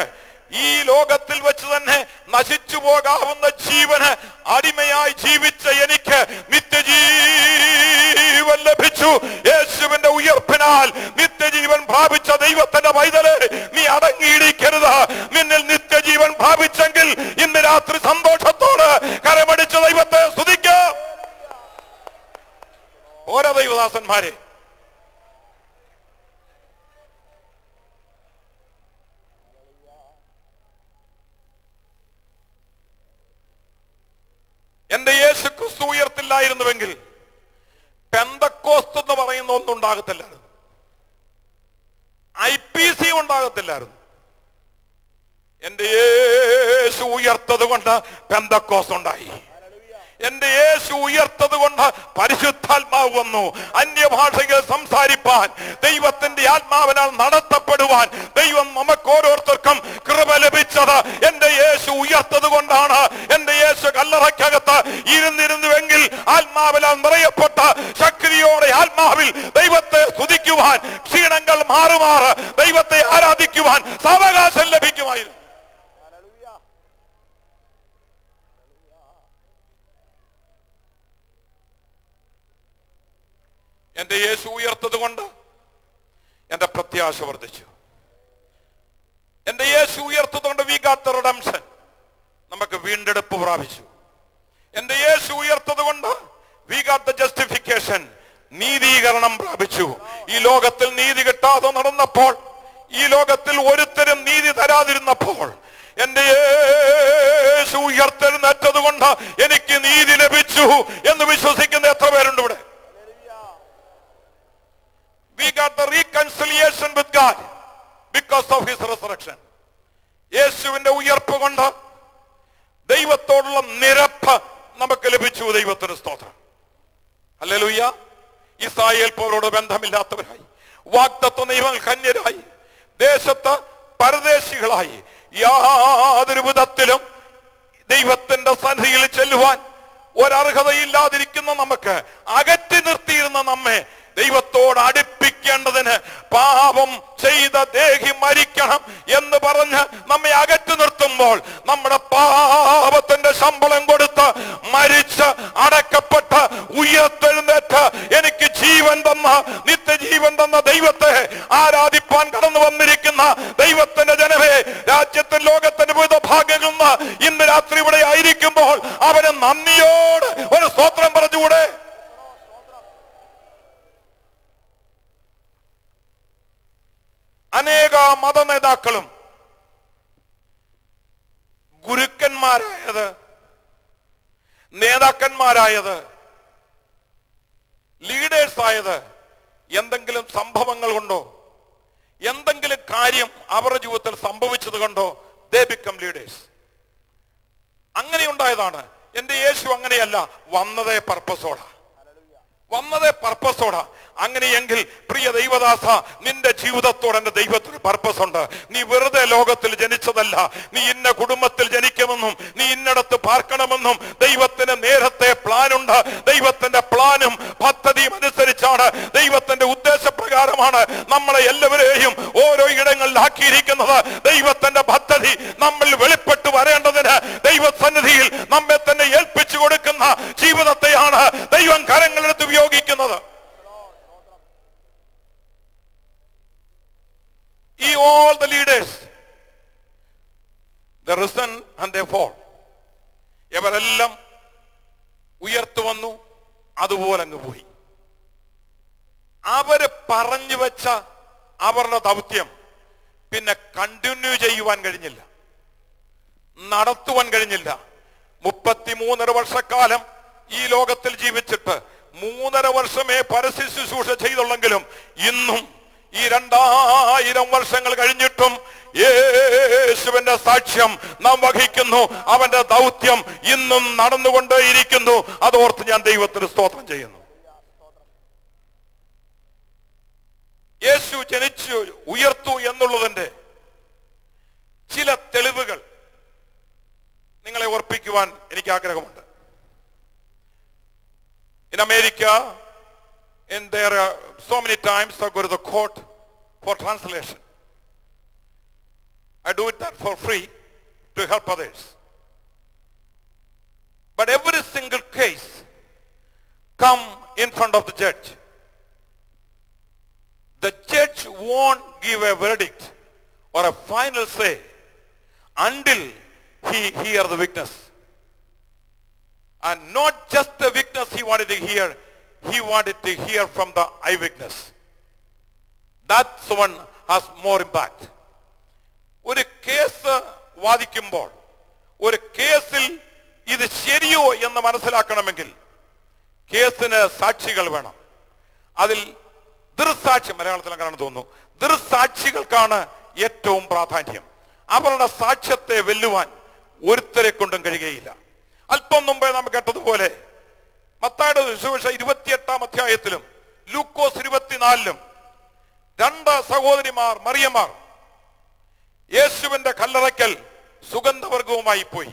ഈ ലോകത്തിൽ വെച്ച് തന്നെ നശിച്ചു പോകാവുന്ന ജീവന് അടിമയായി ജീവിച്ച എനിക്ക് നിത്യജീവൻ ലഭിച്ചു. യേശുവിന്റെ ഉയർപ്പിനാൽ നിത്യജീവൻ പ്രാപിച്ച ദൈവത്തിന്റെ പൈതലെ, നീ അടങ്ങിയിരിക്കരുത്. നിന്നിൽ നിത്യജീവൻ പ്രാപിച്ചെങ്കിൽ ഇന്ന് രാത്രി സന്തോഷത്തോട് കരമടിച്ച് ദൈവത്തെ സ്തുതിക്കാം. ഓരോ ദൈവദാസന്മാരെ, എന്റെ യേശു ക്രിസ്തു ഉയർത്തില്ലായിരുന്നുവെങ്കിൽ പെന്തക്കോസ്ത് എന്ന് പറയുന്ന ഒന്നും ഉണ്ടാകത്തില്ലായിരുന്നു, IPC ഉണ്ടാകത്തില്ലായിരുന്നു. എന്റെ യേശു ഉയർത്തത് കൊണ്ട് പെന്തക്കോസ്ത് ഉണ്ടായി. എന്റെ യേശു ഉയർത്തത് കൊണ്ട് പരിശുദ്ധാത്മാവ് വന്നു. അന്യഭാഷകൾ സംസാരിപ്പാൻ, ദൈവത്തിന്റെ ആത്മാവിനാൽ നടത്തപ്പെടുവാൻ ദൈവം നമുക്ക് ഓരോരുത്തർക്കും കൃപ ലഭിച്ചത് എന്റെ യേശു ഉയർത്തത് കൊണ്ടാണ്. എന്റെ യേശു കല്ലറയ്ക്കകത്ത് ഇരുന്നിരുന്നുവെങ്കിൽ ആത്മാവിനാൽ നിറയപ്പെട്ട ശക്തിയോടെ ആത്മാവിൽ ദൈവത്തെ സ്തുതിക്കുവാൻ, ക്ഷീണങ്ങൾ മാറുമാറ് ദൈവത്തെ ആരാധിക്കുവാൻ സാവകാശം ലഭിക്കുമായിരുന്നു. എന്റെ യേശു ഉയർത്തത് കൊണ്ട് എന്റെ പ്രത്യാശ വർദ്ധിച്ചു. എന്റെ യേശു ഉയർത്തത് കൊണ്ട് വി ഗോട്ട് ദ റിഡംഷൻ, നമുക്ക് വീണ്ടെടുപ്പ് പ്രാപിച്ചു. എന്റെ യേശു ഉയർത്തത് കൊണ്ട് വി ഗോട്ട് ദ ജസ്റ്റിഫിക്കേഷൻ, നീതീകരണം പ്രാപിച്ചു. ഈ ലോകത്തിൽ നീതി കിട്ടാതെ നടന്നപ്പോൾ, ഈ ലോകത്തിൽ ഒരുത്തരും നീതി തരാതിരുന്നപ്പോൾ, എന്റെ യേശു ഉയർത്തെഴുന്നേറ്റത് കൊണ്ട് എനിക്ക് നീതി ലഭിച്ചു എന്ന് വിശ്വസിക്കുന്ന എത്ര പേരുണ്ട് ഇവിടെ? We got the reconciliation with God because of his resurrection. യേശുവിന്റെ ഉയർപ്പ് കൊണ്ട് ദൈവത്തോടുള്ള നിരപ്പ് നമുക്ക് ലഭിച്ചു. ദൈവത്തിന് സ്തോത്രം. ഹല്ലേലൂയ. ഇസ്രായേൽ പോലോട് ബന്ധമില്ലാത്തവരായി, വാഗ്ദത്ത നിയമങ്ങൾ കന്യരായി, ദേശത്ത് പരദേശികളായി, യാതൊരു വിധത്തിലും ദൈവത്തിന്റെ സന്നിധിയിൽ ചെല്ലുവാൻ ഒരർഹതയില്ലാതിരിക്കുന്ന നമുക്ക്, അകറ്റി നിർത്തിയിരുന്ന നമ്മെ ദൈവത്തോട് അടുപ്പിക്കേണ്ടതിന് പാപം ചെയ്ത ദേഹി മരിക്കണം എന്ന് പറഞ്ഞ് നമ്മെ അകറ്റി നിർത്തുമ്പോൾ, നമ്മുടെ പാപത്തിന്റെ ശമ്പളം കൊടുത്ത് മരിച്ച് അടക്കപ്പെട്ട് ഉയർത്തെഴുന്നേറ്റ് എനിക്ക് ജീവൻ തന്ന, നിത്യജീവൻ തന്ന ദൈവത്തെ ആരാധിപ്പാൻ കടന്നു വന്നിരിക്കുന്ന ദൈവത്തിന്റെ ജനമേ, രാജ്യത്തിന് ലോകത്തിന്റെ വിവിധ ഭാഗങ്ങളിൽ നിന്ന് ഇന്ന് രാത്രി ഇവിടെ ആയിരിക്കുമ്പോൾ അവന് നന്ദിയോട് ഒരു സ്തോത്രം പറഞ്ഞുകൂടെ? അനേക മത നേതാക്കളും ഗുരുക്കന്മാരായത്, നേതാക്കന്മാരായത്, ലീഡേഴ്സ് ആയത് എന്തെങ്കിലും സംഭവങ്ങൾ കൊണ്ടോ, എന്തെങ്കിലും കാര്യം അവരുടെ ജീവിതത്തിൽ സംഭവിച്ചത് കൊണ്ടോ they become leaders. അങ്ങനെ ഉണ്ടായതാണ്. എന്റെ യേശു അങ്ങനെയല്ല, വന്നതേ പർപ്പസോടാ, വന്നതേ പർപ്പസോടാ. അങ്ങനെയെങ്കിൽ പ്രിയ ദൈവദാസ, നിന്റെ ജീവിതത്തോടെ എന്റെ ദൈവത്തിന് പർപ്പസ് ഉണ്ട്. നീ വെറുതെ ലോകത്തിൽ ജനിച്ചതല്ല. നീ ഇന്ന കുടുംബത്തിൽ ജനിക്കുമെന്നും നീ ഇന്നടത്ത് പാർക്കണമെന്നും ദൈവത്തിന് നേരത്തെ പ്ലാനുണ്ട്. ദൈവത്തിന്റെ പ്ലാനും പദ്ധതിയും അനുസരിച്ചാണ്, ദൈവത്തിന്റെ ഉദ്ദേശപ്രകാരമാണ് നമ്മളെ എല്ലാവരെയും ഓരോ ഇടങ്ങളിലാക്കിയിരിക്കുന്നത്. ദൈവത്തിന്റെ പദ്ധതി നമ്മൾ വെളിപ്പെട്ടു വരേണ്ടതിന് ദൈവസന്നിധിയിൽ നമ്മെ തന്നെ ഏൽപ്പിച്ചു കൊടുക്കുന്ന ജീവിതത്തെയാണ് ദൈവം കരങ്ങളെടുത്ത് ഉപയോഗിക്കുന്നത്. All the leaders, they risen and they fall. ഇവരെല്ലാം ഉയർത്തു വന്നു, അതുപോലെ അങ്ങ് പോയി. അവര് പറഞ്ഞു വെച്ച അവരുടെ ദൗത്യം പിന്നെ കണ്ടിന്യൂ ചെയ്യുവാൻ കഴിഞ്ഞില്ല, നടത്തുവാൻ കഴിഞ്ഞില്ല. 33 വർഷക്കാലം ഈ ലോകത്തിൽ ജീവിച്ചിട്ട് 3.5 വർഷമേ പരസ്യ ശുശ്രൂഷ ചെയ്തുള്ളെങ്കിലും ഇന്നും ഈ 2000 വർഷങ്ങൾ കഴിഞ്ഞിട്ടും യേശുവിന്റെ സാക്ഷ്യം നാം വഹിക്കുന്നു. അവന്റെ ദൗത്യം ഇന്നും നടന്നുകൊണ്ടേയിരിക്കുന്നു. അതോർത്ത് ഞാൻ ദൈവത്തിന് സ്തോത്രം ചെയ്യുന്നു. യേശു ജനിച്ചു ഉയർത്തു എന്നുള്ളതിന്റെ ചില തെളിവുകൾ നിങ്ങളെ ഓർപ്പിക്കുവാൻ എനിക്ക് ആഗ്രഹമുണ്ട്. In America, and there are so many times I go to the court for translation. I do it that for free to help others. But every single case come in front of the judge. The judge won't give a verdict or a final say until he hear the witness. And not just the witness he wanted to hear, he wanted to hear from the eyewitness. That one has more impact. ഒരു case വാദിക്കുമ്പോൾ, ഒരു കേസിൽ ഇത് ശരിയോ എന്ന് മനസ്സിലാക്കണമെങ്കിൽ കേസിന് സാക്ഷികൾ വേണം. അതിൽ ദൃസാക്ഷ്യം, മലയാളത്തിൽ അങ്ങനെയാണ് തോന്നുന്നു, ദൃസാക്ഷികൾക്കാണ് ഏറ്റവും പ്രാധാന്യം. അവരുടെ സാക്ഷ്യത്തെ വെല്ലുവാൻ ഒരുത്തരെ കൊണ്ടും കഴിയുകയില്ല. അല്പം മുമ്പേ നാം കേട്ടതുപോലെ മത്തായിയുടെ സുവിശേഷ 28-ാം അധ്യായത്തിലും ലൂക്കോസ് 24-ലും 2 സഹോദരിമാർ മറിയമാർ യേശുവിന്റെ കല്ലറയ്ക്കൽ സുഗന്ധവർഗവുമായി പോയി.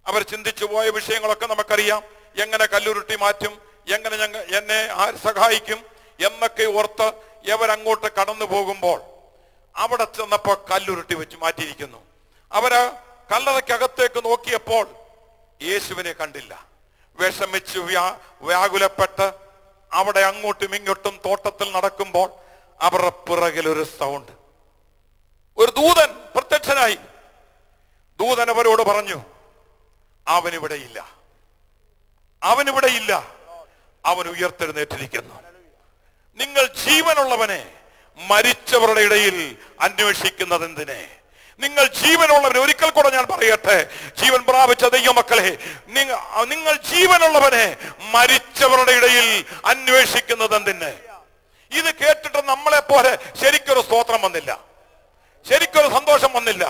അവർ ചിന്തിച്ചു പോയ വിഷയങ്ങളൊക്കെ നമുക്കറിയാം. എങ്ങനെ കല്ലുരുട്ടി മാറ്റും, എങ്ങനെ എന്നെ ആര് സഹായിക്കും എന്നൊക്കെ ഓർത്ത് ഇവരങ്ങോട്ട് കടന്നു പോകുമ്പോൾ അവിടെ ചെന്നപ്പോൾ കല്ലുരുട്ടി വെച്ച് മാറ്റിയിരിക്കുന്നു. അവര് കല്ലറയ്ക്കകത്തേക്ക് നോക്കിയപ്പോൾ യേശുവിനെ കണ്ടില്ല. വിഷമിച്ച് വ്യാകുലപ്പെട്ട് അവിടെ അങ്ങോട്ടും ഇങ്ങോട്ടും തോട്ടത്തിൽ നടക്കുമ്പോൾ അവരുടെ പിറകിൽ ഒരു സൗണ്ട്, ഒരു ദൂതൻ പ്രത്യക്ഷനായി. ദൂതൻ അവരോട് പറഞ്ഞു, അവനിവിടെ ഇല്ല, അവനിവിടെ ഇല്ല. അവൻ ഉയർത്തെഴുന്നേറ്റിരിക്കുന്നു. നിങ്ങൾ ജീവനുള്ളവനെ മരിച്ചവരുടെ ഇടയിൽ അന്വേഷിക്കുന്നത് എന്തിനെ? നിങ്ങൾ ജീവനുള്ളവനെ, ഒരിക്കൽ കൂടെ ഞാൻ പറയട്ടെ, ജീവൻ പ്രാപിച്ച ദൈവമക്കളെ, നിങ്ങൾ ജീവനുള്ളവനെ മരിച്ചവരുടെ ഇടയിൽ അന്വേഷിക്കുന്നത് എന്തിനെ? ഇത് കേട്ടിട്ട് നമ്മളെ പോലെ ശരിക്കൊരു സ്തോത്രം വന്നില്ല, ശരിക്കൊരു സന്തോഷം വന്നില്ല.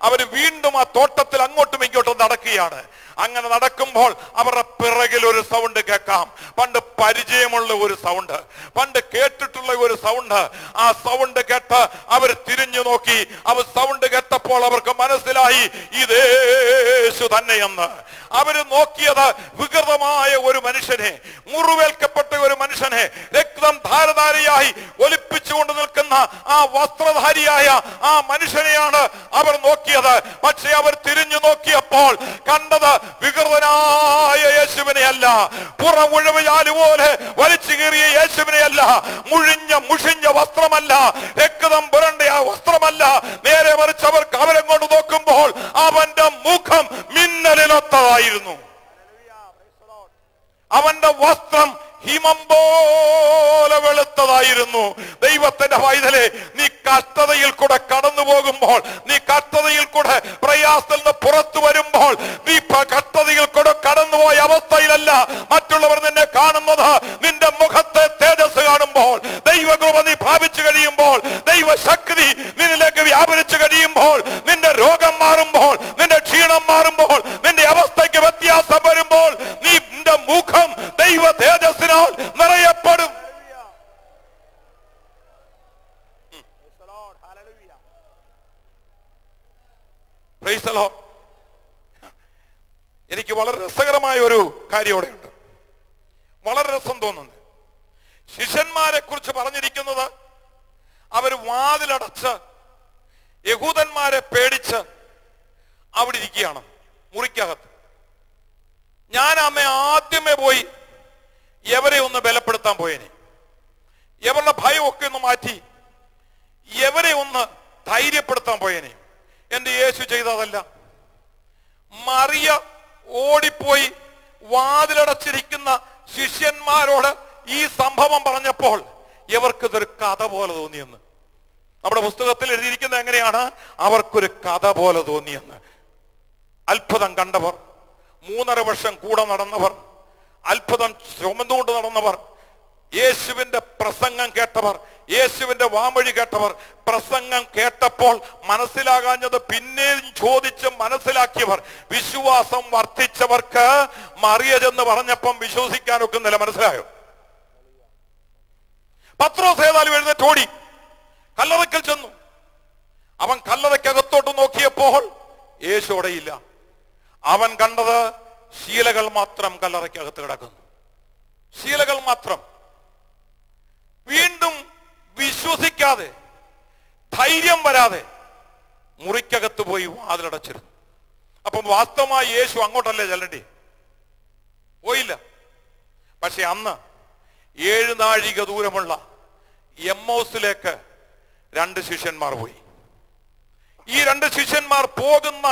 അവർ വീണ്ടും ആ തോട്ടത്തിൽ അങ്ങോട്ടും ഇങ്ങോട്ടും നടക്കുകയാണ്. അങ്ങനെ നടക്കുമ്പോൾ അവരുടെ പിറകിൽ ഒരു സൗണ്ട് കേൾക്കാം. പണ്ട് പരിചയമുള്ള ഒരു സൗണ്ട്, പണ്ട് കേട്ടിട്ടുള്ള ഒരു സൗണ്ട്. ആ സൗണ്ട് കേട്ട് അവർ തിരിഞ്ഞു നോക്കി. അവർ സൗണ്ട് കേട്ടപ്പോൾ അവർക്ക് മനസ്സിലായി ഇത് യേശു തന്നെയെന്ന്. അവര് നോക്കിയത് വികൃതമായ ഒരു മനുഷ്യനെ, മുറിവേൽക്കപ്പെട്ട ഒരു മനുഷ്യനെ, രക്തം ധാരധാരയായി ഒലിപ്പിച്ചുകൊണ്ട് നിൽക്കുന്ന ആ വസ്ത്രധാരിയായ ആ മനുഷ്യനെയാണ് അവർ നോക്കിയത്. പക്ഷെ അവർ തിരിഞ്ഞു നോക്കിയപ്പോൾ കണ്ടത് വികൃതനായ യേശുവിനെയല്ല, പുറമുഴവയാല് പോലെ വലിച്ചു കീറിയ യേശുവിനെയല്ല, മുഷിഞ്ഞ വസ്ത്രമല്ല, രക്തം പുരണ്ട ആ വസ്ത്രമല്ല. നേരെ മറിച്ച് അവർക്ക് അവരെ കൊണ്ട് നോക്കുമ്പോൾ അവന്റെ മുഖം മിന്നലിനൊത്തതായിരുന്നു. അവന്റെ വസ്ത്രം ഹിമം പോലെ വെളുത്തതായിരുന്നു. ദൈവത്തിന്റെ പൈതലേ, നീ കഷ്ടതയിൽ കൂടെ കടന്നു പോകുമ്പോൾ, നീ കഷ്ടതയിൽ കൂടെ പ്രയാസത്തിൽ നിന്ന് പുറത്തു വരുമ്പോൾ, നീ കഷ്ടതയിൽ കൂടെ കടന്നുപോയ അവസ്ഥയിലല്ല മറ്റുള്ളവർ നിന്നെ കാണുന്നത്. നിന്റെ മുഖത്തെ തേജസ് കാണുമ്പോൾ, ദൈവകൃപ നീ പ്രാപിച്ചു കഴിയുമ്പോൾ, ദൈവശക്തി നിന്നിലേക്ക് വ്യാപരിച്ചു കഴിയുമ്പോൾ, നിന്റെ രോഗം മാറുമ്പോൾ, നിന്റെ ക്ഷീണം മാറുമ്പോൾ, നിന്റെ അവസ്ഥയ്ക്ക് വ്യത്യാസം വരുമ്പോൾ, നിന്റെ മുഖം ദൈവ തേജസ്സിനാൽ നിറയപ്പെടും. എനിക്ക് വളരെ രസകരമായ ഒരു കാര്യം ഇവിടെയുണ്ട്, വളരെ രസം തോന്നുന്നു. ശിഷ്യന്മാരെ കുറിച്ച് പറഞ്ഞിരിക്കുന്നത് അവർ വാതിലടച്ച് യഹൂദന്മാരെ പേടിച്ച് അവിടെ ഇരിക്കുകയാണ് മുറിക്കകത്ത്. ഞാൻ അമ്മ ആദ്യമേ പോയി എവരെ ഒന്ന് ബലപ്പെടുത്താൻ പോയേനെ, എവരുടെ ഭയമൊക്കെ ഒന്ന് മാറ്റി എവരെ ഒന്ന് ധൈര്യപ്പെടുത്താൻ പോയേനെ. എന്റെ യേശു ചെയ്തതല്ല. മറിയ ഓടിപ്പോയി വാതിലടച്ചിരിക്കുന്ന ശിഷ്യന്മാരോട് ഈ സംഭവം പറഞ്ഞപ്പോൾ ഇവർക്ക് ഇതൊരു കഥ പോലെ തോന്നിയെന്ന്. നമ്മുടെ പുസ്തകത്തിൽ എഴുതിയിരിക്കുന്നത് എങ്ങനെയാണ്? അവർക്കൊരു കഥ പോലെ തോന്നിയെന്ന്. അത്ഭുതം കണ്ടവർ, 3.5 വർഷം കൂടെ നടന്നവർ, അത്ഭുതം ചുമന്നുകൊണ്ട് നടന്നവർ, യേശുവിന്റെ പ്രസംഗം കേട്ടവർ, യേശുവിന്റെ വാമൊഴി കേട്ടവർ, പ്രസംഗം കേട്ടപ്പോൾ മനസ്സിലാകാഞ്ഞത് പിന്നെയും ചോദിച്ച് മനസ്സിലാക്കിയവർ, വിശ്വാസം വർദ്ധിച്ചവർക്ക് മറിയ ചെന്ന് പറഞ്ഞപ്പം വിശ്വസിക്കാൻ ഒക്കുന്നില്ല. മനസ്സിലായോ? പത്രോസ് ഏതായാലും എഴുന്നേറ്റോടി കല്ലറയ്ക്കൽ ചെന്നു. അവൻ കല്ലറയ്ക്കകത്തോട്ട് നോക്കിയപ്പോൾ യേശു അവിടെയില്ല. അവൻ കണ്ടത് ശീലകൾ മാത്രം കല്ലറയ്ക്കകത്ത് കിടക്കുന്നു, ശീലകൾ മാത്രം. വീണ്ടും വിശ്വസിക്കാതെ, ധൈര്യം വരാതെ മുറിക്കകത്ത് പോയി വാതിലടച്ചിരുന്നു. അപ്പം വാസ്തവമായി യേശു അങ്ങോട്ടല്ലേ ചെല്ലണ്ടേ? പോയില്ല. പക്ഷെ അന്ന് 7 നാഴിക ദൂരമുള്ള എമ്മൗസിലേക്ക് 2 ശിഷ്യന്മാർ പോയി. ഈ 2 ശിഷ്യന്മാർ പോകുന്ന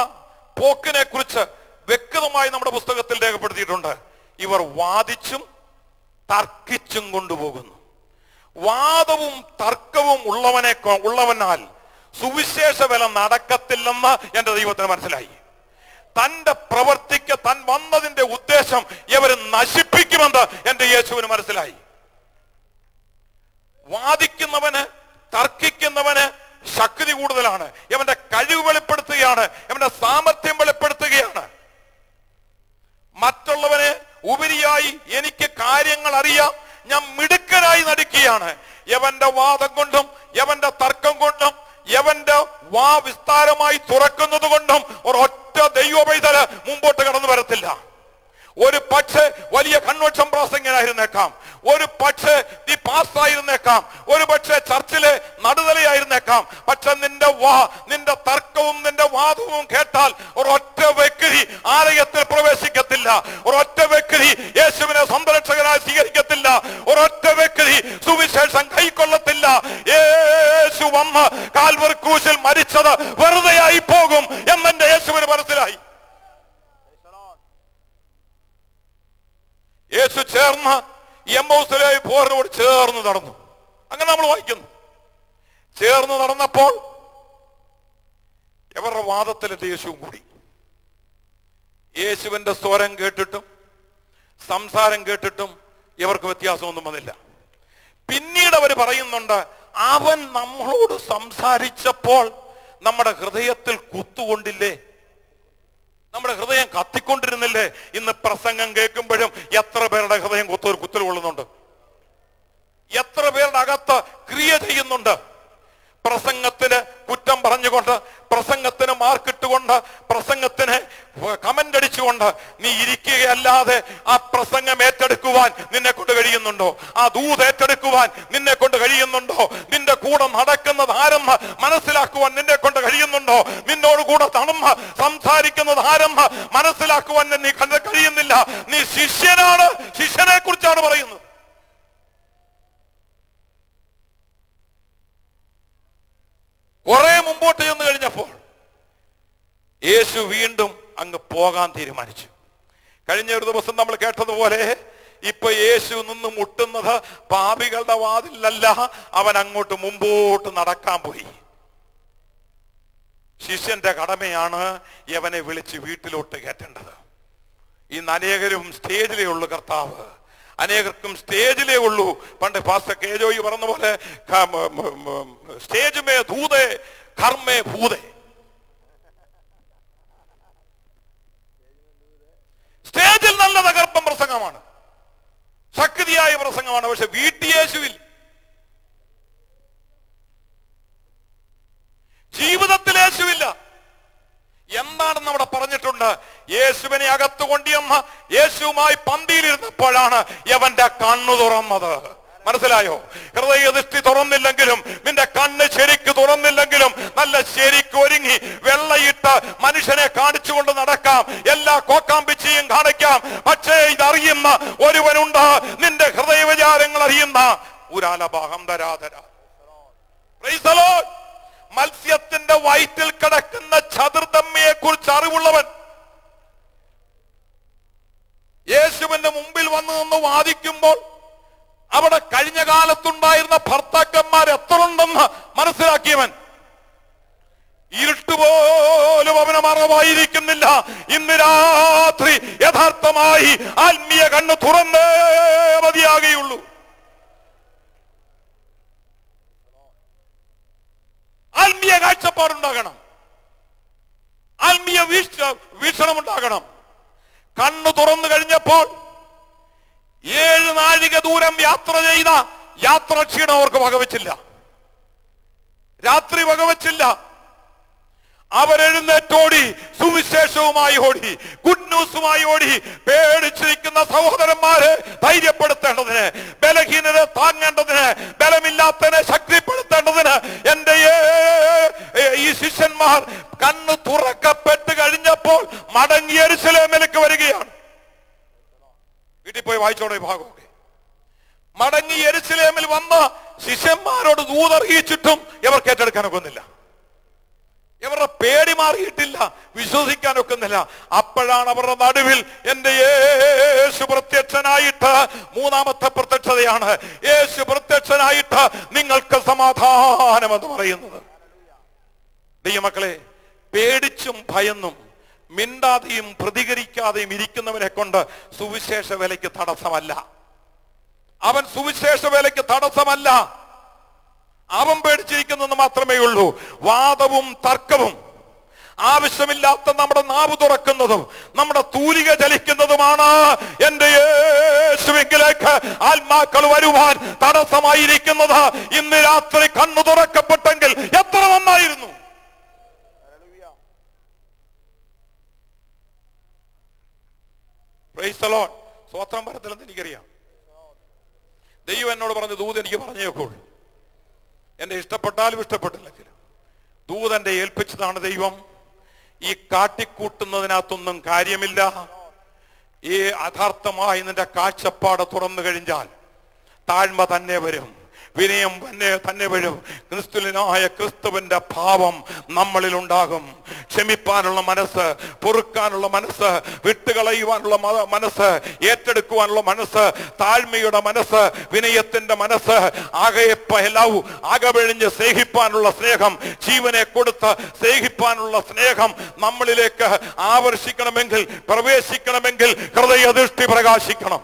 പോക്കിനെ കുറിച്ച് വ്യക്തമായി നമ്മുടെ പുസ്തകത്തിൽ രേഖപ്പെടുത്തിയിട്ടുണ്ട്. ഇവർ വാദിച്ചും തർക്കിച്ചും കൊണ്ടുപോകുന്നു. വാദവും തർക്കവും ഉള്ളവനാൽ സുവിശേഷ വില നടക്കത്തില്ലെന്ന് എന്റെ ദൈവത്തിന് മനസ്സിലായി. തന്റെ പ്രവർത്തിക്ക് താൻ വന്നതിന്റെ ഉദ്ദേശം ഇവര് നശിപ്പിക്കുമെന്ന് എന്റെ യേശുവിന് മനസ്സിലായി. വാദിക്കുന്നവന്, തർക്കിക്കുന്നവന് ശക്തി കൂടുതലാണ്. ഇവന്റെ കഴിവ് വെളിപ്പെടുത്തുകയാണ്, ഇവന്റെ സാമർഥ്യം വെളിപ്പെടുത്തുകയാണ്. മറ്റുള്ളവന് ഉപരിയായി എനിക്ക് കാര്യങ്ങൾ അറിയാം, ഞാൻ മിടുക്കനായി നടിക്കുകയാണ്. യവന്റെ വാദം കൊണ്ടും യവന്റെ തർക്കം കൊണ്ടും യവന്റെ വാ വിസ്താരമായി തുറക്കുന്നത് കൊണ്ടും ഒരൊറ്റ ദൈവപൈതല് മുമ്പോട്ട് കടന്നു വരത്തില്ല. ഒരു പക്ഷേ വലിയ കൺവെൻഷൻ പ്രാസംഗികനായിരുന്നേക്കാം, ഒരു പക്ഷേ നീ പാസ്സായിരുന്നേക്കാം, ഒരു പക്ഷേ ചർച്ചിലെ നടുതലയായിരുന്നേക്കാം. പക്ഷെ നിന്റെ തർക്കവും നിന്റെ വാദവും കേട്ടാൽ ഒരൊറ്റ വ്യക്തി ആലയത്തിൽ പ്രവേശിക്കത്തില്ല, ഒരൊറ്റ വ്യക്തി യേശുവിനെ സംരക്ഷകനായി സ്വീകരിക്കത്തില്ല, ഒരൊറ്റ വ്യക്തി സുവിശേഷം കൈക്കൊള്ളത്തില്ല. യേശു വന്ന് കാൽവരി ക്രൂശിൽ മരിച്ചത് വെറുതെയായി പോകും എന്നെന്റെ യേശുവിന് മനസ്സിലായി. യേശു ചേർന്ന് എമ്മൗസിലെ പോരിനോട് ചേർന്ന് നടന്നു. അങ്ങനെ നമ്മൾ വായിക്കുന്നു. ചേർന്ന് നടന്നപ്പോൾ ഇവരുടെ വാദത്തിൽ യേശുവും കൂടി. യേശുവിന്റെ സ്വരം കേട്ടിട്ടും സംസാരം കേട്ടിട്ടും ഇവർക്ക് വ്യത്യാസമൊന്നും വന്നില്ല. പിന്നീട് അവർ പറയുന്നുണ്ട്, അവൻ നമ്മളോട് സംസാരിച്ചപ്പോൾ നമ്മുടെ ഹൃദയത്തിൽ കുത്തുകൊണ്ടില്ലേ, നമ്മുടെ ഹൃദയം കത്തിക്കൊണ്ടിരുന്നില്ലേ? ഇന്ന് പ്രസംഗം കേൾക്കുമ്പോഴും എത്ര പേരുടെ ഹൃദയം കുത്തൽ കൊള്ളുന്നുണ്ട്? എത്ര പേരുടെ അകത്ത് ക്രിയ ചെയ്യുന്നുണ്ട്? പ്രസംഗത്തിന് കുറ്റം പറഞ്ഞുകൊണ്ട്, പ്രസംഗത്തിന് മാർക്കിട്ടുകൊണ്ട്, പ്രസംഗത്തിന് കമന്റ് അടിച്ചുകൊണ്ട് നീ ഇരിക്കുകയല്ലാതെ ആ പ്രസംഗം ഏറ്റെടുക്കുവാൻ നിന്നെ കൊണ്ട് കഴിയുന്നുണ്ടോ? ആ ദൂത് ഏറ്റെടുക്കുവാൻ നിന്നെ കൊണ്ട് കഴിയുന്നുണ്ടോ? നിന്റെ കൂടെ നടക്കുന്നത് ആരെന്ന് മനസ്സിലാക്കുവാൻ നിന്നെ കൊണ്ട് കഴിയുന്നുണ്ടോ? നിന്നോട് കൂടെ തണുമ്പ് സംസാരിക്കുന്നത് ആരെന്ന് മനസ്സിലാക്കുവാൻ നീ കഴിയുന്നില്ല. നീ ശിഷ്യനാണ്, ശിഷ്യനെ കുറിച്ചാണ് പറയുന്നത്. കുറെ മുമ്പോട്ട് ചെന്ന് കഴിഞ്ഞപ്പോൾ യേശു വീണ്ടും അങ്ങ് പോകാൻ തീരുമാനിച്ചു. കഴിഞ്ഞ ഒരു ദിവസം നമ്മൾ കേട്ടതുപോലെ ഇപ്പൊ യേശു നിന്ന് മുട്ടുന്നത് പാപികളുടെ വാതിലല്ല, അവൻ അങ്ങോട്ട് മുമ്പോട്ട് നടക്കാൻ പോയി. ശിഷ്യന്റെ കടമയാണ് യവനെ വിളിച്ച് വീട്ടിലോട്ട് കയറ്റേണ്ടത്. ഇന്ന് അനേകരും സ്റ്റേജിലേ ഉള്ളൂ കർത്താവ്, അനേകർക്കും സ്റ്റേജിലേ ഉള്ളൂ. പണ്ട് പാസ്റ്റർ കെ ജോയി പറഞ്ഞ പോലെ സ്റ്റേജ് മേ ധൂതേ കർമ്മേ ഭൂതേ. സ്റ്റേജിൽ നല്ല തകർപ്പൻ പ്രസംഗമാണ്, ശക്തിയായ പ്രസംഗമാണ്. പക്ഷെ വീട്ടിൽ യേശുവിൽ, ജീവിതത്തിൽ യേശുവില്ല. എന്താണെന്ന് അവിടെ പറഞ്ഞിട്ടുണ്ട്. യേശുവിനെ അകത്ത് കൊണ്ടുവന്ന് യേശുവുമായി പന്തിയിലിരുന്നപ്പോഴാണ് യവന്റെ കണ്ണു തുറന്നത്. മനസ്സിലായോ? ഹൃദയദൃഷ്ടി തുറന്നില്ലെങ്കിലും, നിന്റെ കണ്ണ് ശരിക്ക് തുറന്നില്ലെങ്കിലും, നല്ല ശരിക്ക് ഒരുങ്ങി വെള്ളയിട്ട് മനുഷ്യനെ കാണിച്ചുകൊണ്ട് നടക്കാം, എല്ലാ കോക്കാമ്പിച്ചിയും കാണിക്കാം. പക്ഷേ ഇതറിയുന്ന ഒരുവനുണ്ട്, നിന്റെ ഹൃദയ വിചാരങ്ങൾ അറിയുന്ന മത്സ്യത്തിന്റെ വയറ്റിൽ കിടക്കുന്ന ചതുർദമ്മയെ കുറിച്ച് അറിവുള്ളവൻ യേശുവിന്റെ മുമ്പിൽ വന്നു നിന്ന് വാദിക്കുമ്പോൾ അവിടെ കഴിഞ്ഞ കാലത്തുണ്ടായിരുന്ന ഭർത്താക്കന്മാർ എത്ര ഉണ്ടെന്ന് മനസ്സിലാക്കിയവൻ. ഇരുട്ടുപോലും അവന് മറവായിരിക്കുന്നില്ല. ഇന്ന് രാത്രി യഥാർത്ഥമായി ആത്മീയ കണ്ണ് തുറന്നേ മതിയാകുകയുള്ളൂ. ആത്മീയ കാഴ്ചപ്പാടുണ്ടാകണം, ആത്മീയ വീക്ഷണമുണ്ടാകണം. കണ്ണു തുറന്നു കഴിഞ്ഞപ്പോൾ 7 നാഴിക ദൂരം യാത്ര ചെയ്ത യാത്രാക്ഷീണം അവർക്ക് വകവെച്ചില്ല, രാത്രി വകവെച്ചില്ല. അവരെഴുന്നേറ്റോടി, സുവിശേഷവുമായി ഓടി, ഗുഡ് ന്യൂസുമായി ഓടി. പേടിച്ചിരിക്കുന്ന സഹോദരന്മാരെ ധൈര്യപ്പെടുത്തേണ്ടതിന്, ബലഹീനരെ താങ്ങേണ്ടതിന്, ബലമില്ലാത്തതിനെ ശക്തിപ്പെടുത്തേണ്ടതിന് എന്റെ ഈ ശിഷ്യന്മാർ കണ്ണ് തുറക്കപ്പെട്ട് കഴിഞ്ഞപ്പോൾ മടങ്ങി യെരൂശലേമിലേക്ക് വരികയാണ്. വീട്ടിൽ പോയി വായിച്ചോളൂ ഈ ഭാഗമൊക്കെ. മടങ്ങി യെരൂശലേമിൽ വന്ന് ശിഷ്യന്മാരോട് ദൂതറിയിച്ചിട്ടും ഇവർക്ക് ഏറ്റെടുക്കാനൊക്കുന്നില്ല. ഇവരുടെ പേടി മാറിയിട്ടില്ല, വിശ്വസിക്കാനൊക്കുന്നില്ല. അപ്പോഴാണ് അവരുടെ നടുവിൽ എന്റെ യേശു പ്രത്യക്ഷനായിട്ട്, മൂന്നാമത്തെ പ്രത്യക്ഷതയാണ് യേശു പ്രത്യക്ഷനായിട്ട് നിങ്ങൾക്ക് സമാധാനമെന്ന് പറയുന്നത്. ദൈവമക്കളെ, പേടിച്ചും ഭയന്നും മിണ്ടാതെയും പ്രതികരിക്കാതെയും ഇരിക്കുന്നവനെ കൊണ്ട് സുവിശേഷ വേലയ്ക്ക് തടസ്സമല്ല. അവൻ സുവിശേഷ വേലയ്ക്ക് തടസ്സമല്ല. അവൻ പേടിച്ചിരിക്കുന്നെന്ന് മാത്രമേ ഉള്ളൂ. വാദവും തർക്കവും, ആവശ്യമില്ലാത്ത നമ്മുടെ നാവ് തുറക്കുന്നതും നമ്മുടെ തൂലിക ചലിക്കുന്നതുമാണ് എന്റെ യേശുവിലേക്ക് ആത്മാക്കൾ വരുവാൻ തടസ്സമായിരിക്കുന്നത്. ഇന്ന് രാത്രി കണ്ണു തുറക്കപ്പെട്ടെങ്കിൽ എത്ര നന്നായിരുന്നു. Praise the Lord. സ്വത്രം പറത്തില്ലെന്ന് എനിക്കറിയാം. ദൈവം എന്നോട് പറഞ്ഞ ദൂത് എനിക്ക് പറഞ്ഞേക്കുള്ളൂ. എന്നെ ഇഷ്ടപ്പെട്ടാലും ഇഷ്ടപ്പെട്ടില്ലെങ്കിലും ദൂതന്റെ ഏൽപ്പിച്ചതാണ് ദൈവം. ഈ കാട്ടിക്കൂട്ടുന്നതിനകത്തൊന്നും കാര്യമില്ല. ഈ യഥാർത്ഥമായി നിന്റെ കാഴ്ചപ്പാട് തുറന്നു കഴിഞ്ഞാൽ താഴ്മ തന്നെ വരും. വിനയം തന്നെ വരും. ക്രിസ്തുവിനായ ക്രിസ്തുവിന്റെ ഭാവം നമ്മളിൽ ഉണ്ടാകും. ക്ഷമിപ്പാനുള്ള മനസ്സ്, പൊറുക്കാനുള്ള മനസ്സ്, വിട്ടുകളയുവാനുള്ള മനസ്സ്, ഏറ്റെടുക്കുവാനുള്ള മനസ്സ്, താഴ്മയുടെ മനസ്സ്, വിനയത്തിന്റെ മനസ്സ്, അകവെഴിഞ്ഞ് സ്നേഹിപ്പാനുള്ള സ്നേഹം, ജീവനെ കൊടുത്ത് സ്നേഹിപ്പാനുള്ള സ്നേഹം നമ്മളിലേക്ക് ആവർഷിക്കണമെങ്കിൽ, പ്രവേശിക്കണമെങ്കിൽ ഹൃദയദൃഷ്ടി പ്രകാശിക്കണം.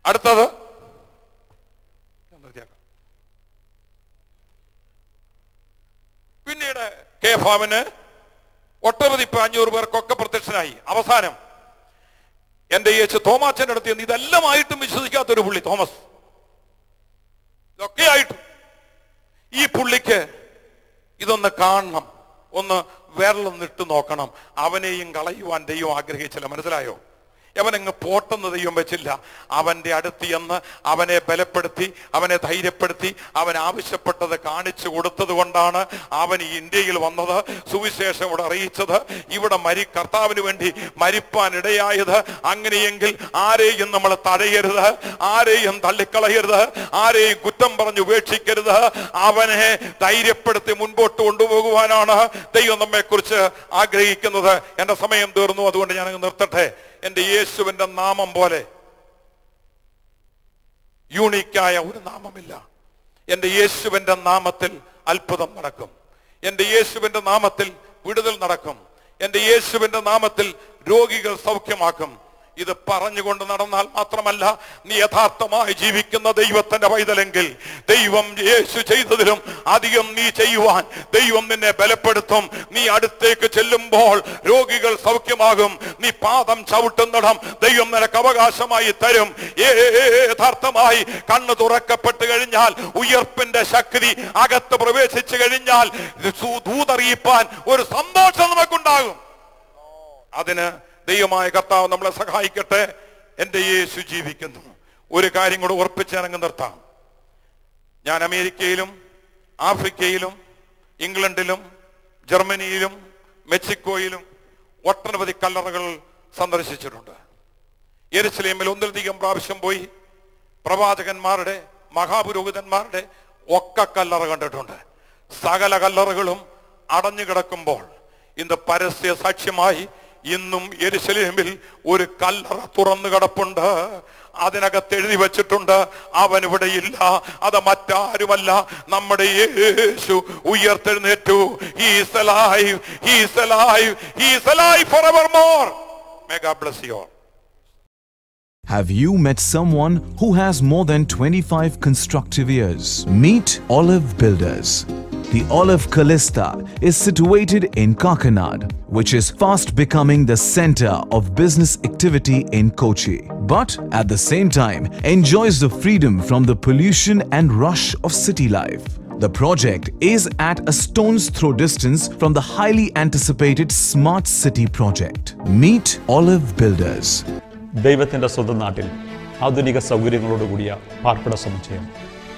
അടുത്തത് പിന്നീട് കേഫാവിന് ഒട്ടനവധി 500 പേർക്കൊക്കെ പ്രത്യക്ഷനായി. അവസാനം എന്റെ യേശു തോമാച്ചന്റെ അടുത്ത് ചെന്ന് ഇതെല്ലാമായിട്ടും വിശ്വസിക്കാത്തൊരു പുള്ളി തോമസ്, ഇതൊക്കെ ആയിട്ടും ഈ പുള്ളിക്ക് ഇതൊന്ന് കാണണം, ഒന്ന് വിരലൊന്നിട്ട് നോക്കണം. അവനെയും കളയുവാൻ ദൈവം ആഗ്രഹിച്ചില്ല. മനസ്സിലായോ? അവനങ്ങ് പോട്ടെന്ന് ദൈവം വെച്ചില്ല. അവന്റെ അടുത്ത് ചെന്ന് അവനെ ബലപ്പെടുത്തി, അവനെ ധൈര്യപ്പെടുത്തി, അവൻ ആവശ്യപ്പെട്ടത് കാണിച്ചു കൊടുത്തത് കൊണ്ടാണ് അവൻ ഈ ഇന്ത്യയിൽ വന്നത്, സുവിശേഷം ഇവിടെ അറിയിച്ചത്, ഇവിടെ കർത്താവിന് വേണ്ടി മരിപ്പാൻ ഇടയായത്. അങ്ങനെയെങ്കിൽ ആരെയും നമ്മൾ തടയരുത്, ആരെയും തള്ളിക്കളയരുത്, ആരെയും കുറ്റം പറഞ്ഞ് ഉപേക്ഷിക്കരുത്. അവനെ ധൈര്യപ്പെടുത്തി മുൻപോട്ട് കൊണ്ടുപോകുവാനാണ് ദൈവം നമ്മെ കുറിച്ച് ആഗ്രഹിക്കുന്നത്. എന്റെ സമയം തീർന്നു, അതുകൊണ്ട് ഞാനങ്ങ് നിർത്തട്ടെ. എന്റെ യേശുവിന്റെ നാമം പോലെ യൂണിക്കായ ഒരു നാമമില്ല. എന്റെ യേശുവിന്റെ നാമത്തിൽ അത്ഭുതം നടക്കും. എന്റെ യേശുവിന്റെ നാമത്തിൽ വിടുതൽ നടക്കും. എന്റെ യേശുവിന്റെ നാമത്തിൽ രോഗികൾ സൗഖ്യമാക്കും. ഇത് പറഞ്ഞുകൊണ്ട് നടന്നാൽ മാത്രമല്ല, നീ യഥാർത്ഥമായി ജീവിക്കുന്ന ദൈവത്തിന്റെ പൈതലെങ്കിൽ ദൈവം യേശു ചെയ്തതിലും അധികം നീ ചെയ്യുവാൻ ദൈവം നിന്നെ ബലപ്പെടുത്തും. നീ അടുത്തേക്ക് ചെല്ലുമ്പോൾ രോഗികൾ സൗഖ്യമാകും. നീ പാദം ചവിട്ടുന്നിടം ദൈവം നിനക്ക് അവകാശമായി തരും. യഥാർത്ഥമായി കണ്ണ് തുറക്കപ്പെട്ട് കഴിഞ്ഞാൽ, ഉയർപ്പിന്റെ ശക്തി അകത്ത് പ്രവേശിച്ചു കഴിഞ്ഞാൽ ദൂതറിയിപ്പാൻ ഒരു സന്തോഷം നമുക്കുണ്ടാകും. അതിന് ദൈവമായ കർത്താവ് നമ്മളെ സഹായിക്കട്ടെ. എന്റെ യേശു ജീവിക്കുന്നു. ഒരു കാര്യം കൂടെ ഉറപ്പിച്ച് അങ്ങ് നിർത്താം. ഞാൻ അമേരിക്കയിലും ആഫ്രിക്കയിലും ഇംഗ്ലണ്ടിലും ജർമ്മനിയിലും മെക്സിക്കോയിലും ഒട്ടനവധി കല്ലറകൾ സന്ദർശിച്ചിട്ടുണ്ട്. യെരുശലേമിൽ ഒന്നിലധികം പ്രാവശ്യം പോയി പ്രവാചകന്മാരുടെ, മഹാപുരോഹിതന്മാരുടെ ഒക്കെ കല്ലറ കണ്ടിട്ടുണ്ട്. സകല കല്ലറകളും അടഞ്ഞു കിടക്കുമ്പോൾ ഇന്ന് പരസ്യ സാക്ഷ്യമായി ഇന്നും യെരുശലേമിൽ ഒരു കല്ലറ തുറന്നു കിടപ്പുണ്ട്. അതിനകത്ത് എഴുതി വെച്ചിട്ടുണ്ട്, അവൻ ഇവിടെയില്ല. അത് മറ്റാരുമല്ല, നമ്മുടെ യേശു ഉയർത്തെഴുന്നേറ്റു. He is alive, he is alive, he is alive forevermore. May God bless you all. Have you met someone who has more than 25 constructive years? Meet Olive Builders. The Olive Callista is situated in Kakinad, which is fast becoming the center of business activity in Kochi, but at the same time enjoys the freedom from the pollution and rush of city life. The project is at a stone's throw distance from the highly anticipated Smart City project. Meet Olive Builders. ദൈവത്തിൻ്റെ സ്വന്തം നാട്ടിൽ ആധുനിക സൗകര്യങ്ങളോടുകൂടിയ പാർപ്പിട സമുച്ചയം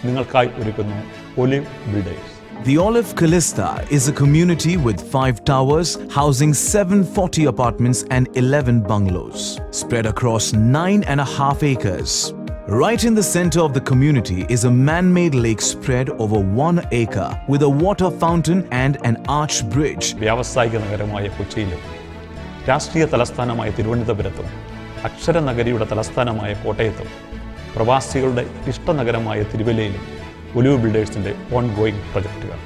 നിങ്ങൾക്കായി ഒരുക്കുന്നു olive builders. The Olive Callista is a community with 5 towers housing 740 apartments and 11 bungalows spread across 9.5 acres. Right in the center of the community is a man-made lake spread over 1 acre with a water fountain and an arch bridge. വ്യാവസായിക നഗരമായ കൊച്ചിയിലും രാഷ്ട്രീയ തലസ്ഥാനമായ തിരുവനന്തപുരത്തും അക്ഷര നഗരിയുടെ തലസ്ഥാനമായ കോട്ടയത്തും പ്രവാസികളുടെ ഇഷ്ടനഗരമായ തിരുവല്ലയിലും ഒലിവ് ബിൽഡേഴ്സിന്റെ ഓൺഗോയിങ് പ്രൊജക്ടുകൾ.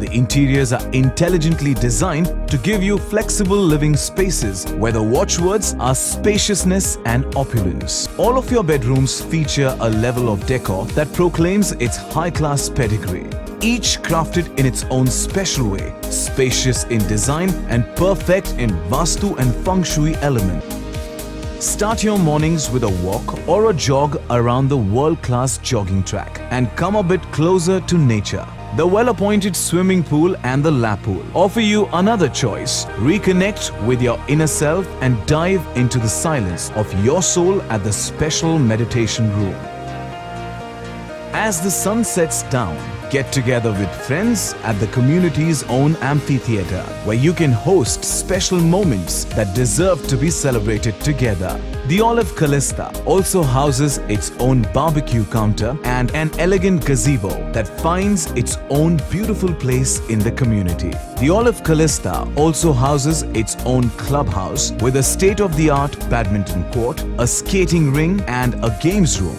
The interiors are intelligently designed to give you flexible living spaces where the watchwords are spaciousness and opulence. All of your bedrooms feature a level of decor that proclaims its high-class pedigree. Each crafted in its own special way, spacious in design and perfect in Vastu and Feng Shui element. Start your mornings with a walk or a jog around the world-class jogging track and come a bit closer to nature. The well-appointed swimming pool and the lap pool offer you another choice. Reconnect with your inner self and dive into the silence of your soul at the special meditation room. As the sun sets down, get together with friends at the community's own amphitheater, where you can host special moments that deserve to be celebrated together. The Olive Calista also houses its own barbecue counter and an elegant gazebo that finds its own beautiful place in the community. The Olive Calista also houses its own clubhouse with a state-of-the-art badminton court, a skating ring and a games room.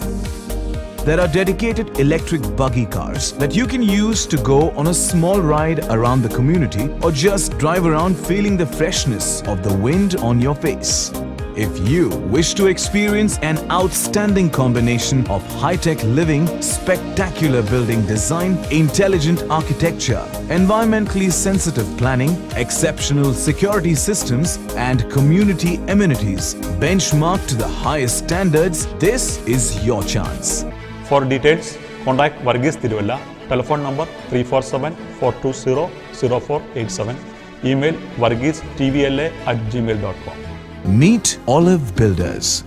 There are dedicated electric buggy cars that you can use to go on a small ride around the community or just drive around feeling the freshness of the wind on your face. If you wish to experience an outstanding combination of high-tech living, spectacular building design, intelligent architecture, environmentally sensitive planning, exceptional security systems, and community amenities benchmarked to the highest standards, this is your chance. For details, contact Varghese Tiruvalla, telephone number 347-420-0487, email varghese tvla@gmail.com. Meet Olive Builders.